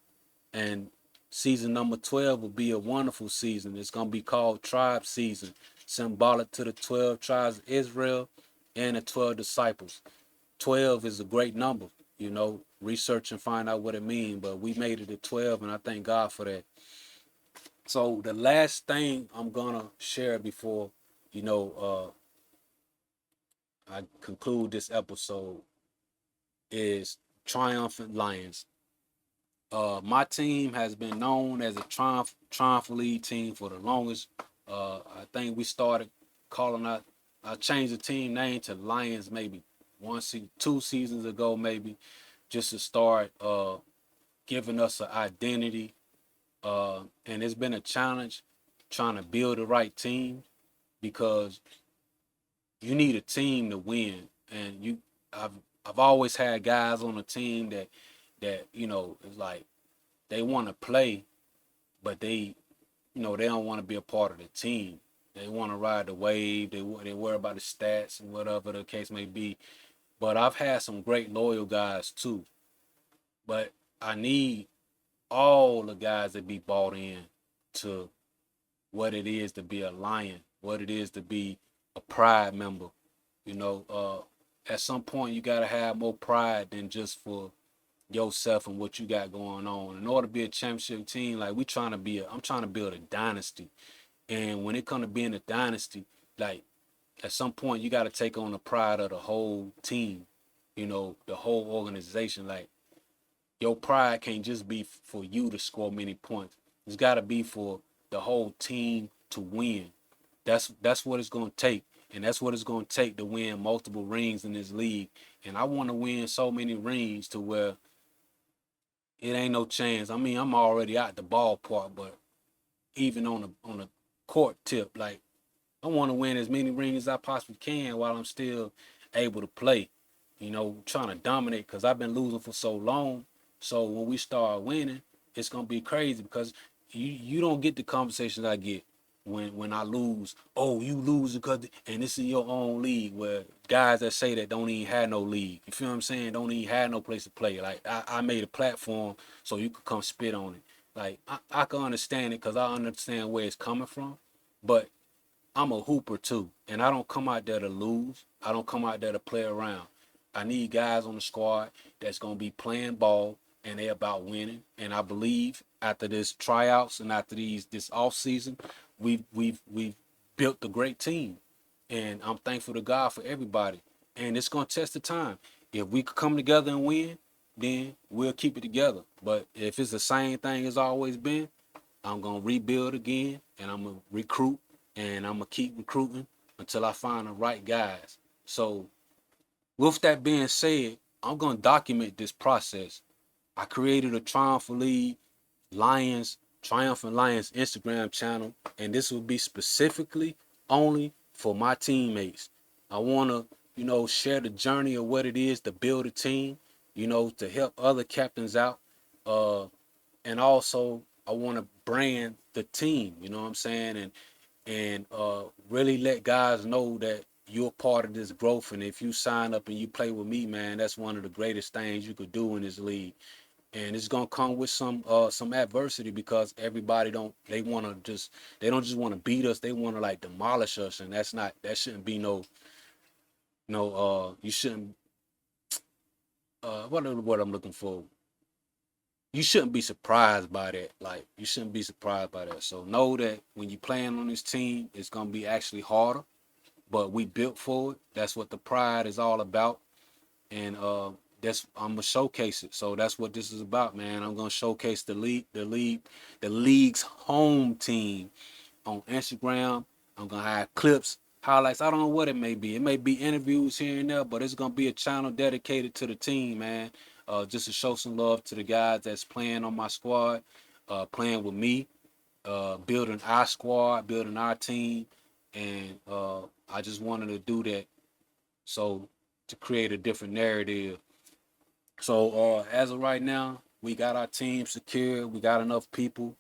And season number 12 will be a wonderful season. It's going to be called Tribe Season, symbolic to the 12 tribes of Israel and the 12 disciples. 12 is a great number, research and find out what it means. But we made it to 12, and I thank God for that. So the last thing I'm gonna share before I conclude this episode is Triumphant Lions. My team has been known as a Triumph League team for the longest. I think we started calling out. I changed the team name to Lions maybe 2 seasons ago, maybe just to start giving us an identity. And it's been a challenge trying to build the right team because you need a team to win. And I've I've always had guys on the team that it's like they want to play, but they don't want to be a part of the team. They want to ride the wave. They worry about the stats and whatever the case may be. But I've had some great loyal guys too. But I need all the guys to be bought in to what it is to be a lion, what it is to be a pride member. At some point you gotta have more pride than just for yourself and what you got going on. In order to be a championship team, like I'm trying to build a dynasty. And when it comes to being a dynasty, like at some point you gotta take on the pride of the whole team, the whole organization. Like your pride can't just be for you to score many points. It's gotta be for the whole team to win. That's what it's gonna take. And that's what it's gonna take to win multiple rings in this league. And I wanna win so many rings to where it ain't no chance. I mean, I'm already out the ballpark, but even on a court tip, like I want to win as many rings as I possibly can while I'm still able to play. Trying to dominate because I've been losing for so long. So when we start winning, it's gonna be crazy because you don't get the conversations I get when I lose. Oh, you lose because and it's in your own league where guys that say that don't even have no league. You feel what I'm saying? Don't even have no place to play. Like I made a platform so you could come spit on it. Like I can understand it because I understand where it's coming from, but I'm a hooper too, and I don't come out there to lose. I don't come out there to play around. I need guys on the squad that's gonna be playing ball and they about winning. And I believe after this tryouts and after this off season, we've built a great team, and I'm thankful to God for everybody. And it's gonna test the time. If we could come together and win, then we'll keep it together. But if it's the same thing as always been, I'm gonna rebuild again, and I'm gonna recruit, and I'm gonna keep recruiting until I find the right guys. So, with that being said, I'm gonna document this process. I created a Triumphant Lions Instagram channel, and this will be specifically only for my teammates. I wanna, share the journey of what it is to build a team, to help other captains out. Uh, and also I want to brand the team, you know what I'm saying, and really let guys know that you're part of this growth. And if you sign up and you play with me, man, that's one of the greatest things you could do in this league. And it's gonna come with some adversity because everybody they don't just want to beat us, they want to like demolish us, and that shouldn't be you shouldn't what the word I'm looking for, you shouldn't be surprised by that. Like you shouldn't be surprised by that. So know that when you playing on this team, it's gonna be actually harder, but we built for it. That's what the pride is all about, and that's I'm gonna showcase it. So that's what this is about, man. I'm gonna showcase the league's home team on Instagram. I'm gonna have clips, highlights. I don't know what it may be. It may be interviews here and there, but it's gonna be a channel dedicated to the team, man. Just to show some love to the guys that's playing on my squad, playing with me, building our squad, building our team, and I just wanted to do that so to create a different narrative. So as of right now, we got our team secure. We got enough people,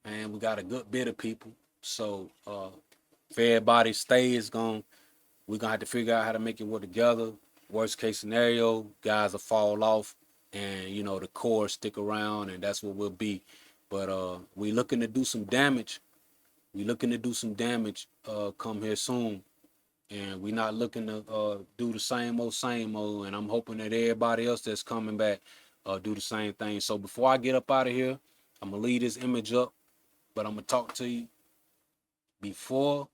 and we got a good bit of people. So if everybody stays, we're gonna have to figure out how to make it work together. Worst case scenario, guys will fall off, and the core stick around, and that's what we'll be. But we looking to do some damage. We looking to do some damage. Come here soon, and we not looking to do the same old. And I'm hoping that everybody else that's coming back do the same thing. So before I get up out of here, I'm gonna leave this image up, but I'm gonna talk to you before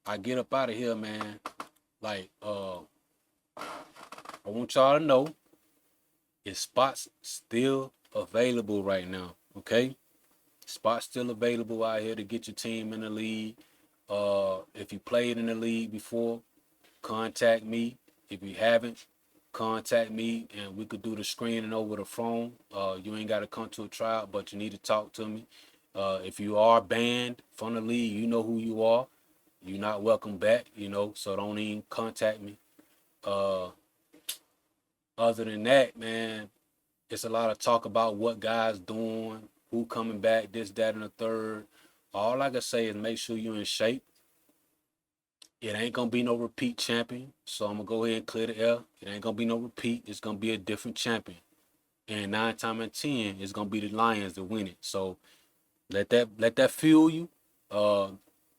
I get up out of here, man. Like, I want y'all to know his spots still available right now. Okay, spots still available out here to get your team in the league. If you played in the league before, contact me. If you haven't, contact me and we could do the screening over the phone. You ain't got to come to a trial, but you need to talk to me. If you are banned from the league, you know who you are. You're not welcome back, so don't even contact me. Uh, Other than that, man, it's a lot of talk about what guys doing, who coming back, this, that, and the third. All I can say is make sure you're in shape. It ain't gonna be no repeat champion, so I'm gonna go ahead and clear the air. It ain't gonna be no repeat. It's gonna be a different champion, and 9 times out of 10, it's gonna be the Lions that win it. So let that fuel you. Uh,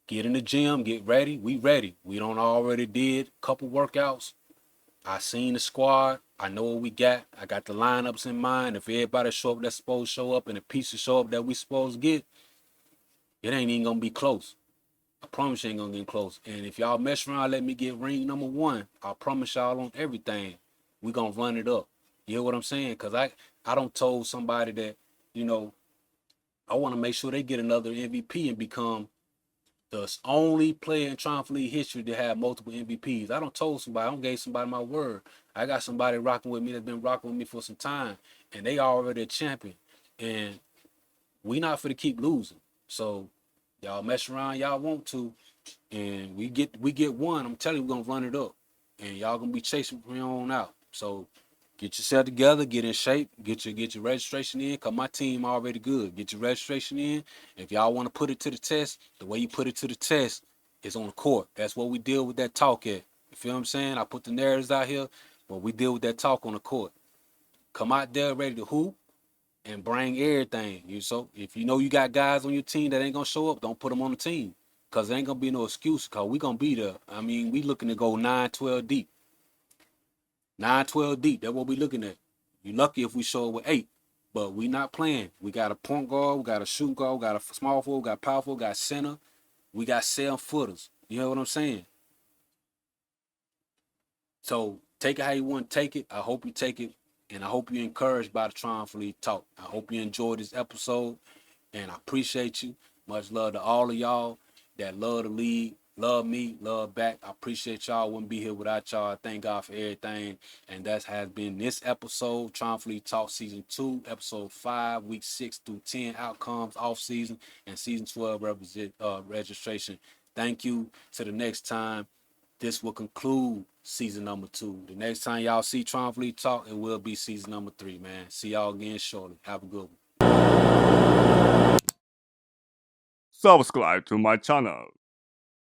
get in the gym, get ready. We ready. We don't already did a couple workouts. I seen the squad. I know what we got. I got the lineups in mind. If everybody show up that's supposed to show up and the pieces show up that we supposed to get, it ain't even gonna be close. I promise you ain't gonna get close. And if y'all mess around, let me get ring number 1. I promise y'all on everything, we gonna run it up. You hear what I'm saying? Cause I don't told somebody that, you know, I want to make sure they get another MVP and become the only player in Triumph League history to have multiple MVPs. I don't told somebody, I don't gave somebody my word. I got somebody rocking with me that's been rocking with me for some time, and they already a champion. And we not for to keep losing. So y'all mess around, y'all want to, and we get one. I'm telling you, we're gonna run it up, and y'all gonna be chasing from here on out. So get yourself together, get in shape, get your registration in. Cause my team already good. Get your registration in. If y'all want to put it to the test, the way you put it to the test is on the court. That's what we deal with that talk at. You feel what I'm saying? I put the narratives out here, but we deal with that talk on the court. Come out there ready to hoop and bring everything. So if you know you got guys on your team that ain't gonna show up, don't put them on the team. Cause there ain't gonna be no excuse. Cause we gonna be there. I mean, we looking to go 9-12 deep. 9-12 deep. That's what we looking at. You lucky if we show up with 8. But we not playing. We got a point guard, we got a shooting guard, we got a small forward, we got power forward, we got center, we got 7-footers. You know what I'm saying? So take it how you want to take it. I hope you take it, and I hope you're encouraged by the Triumph League talk. I hope you enjoyed this episode, and I appreciate you. Much love to all of y'all that love the league, love me, love back. I appreciate y'all. Wouldn't be here without y'all. Thank God for everything. And that has been this episode, Triumph League Talk Season 2, Episode 5, Week 6 through 10, Outcomes, Offseason, and Season 12 registration. Thank you. To the next time. This will conclude season number 2. The next time y'all see Triumph League Talk, it will be season number 3, man. See y'all again shortly. Have a good one. Subscribe to my channel.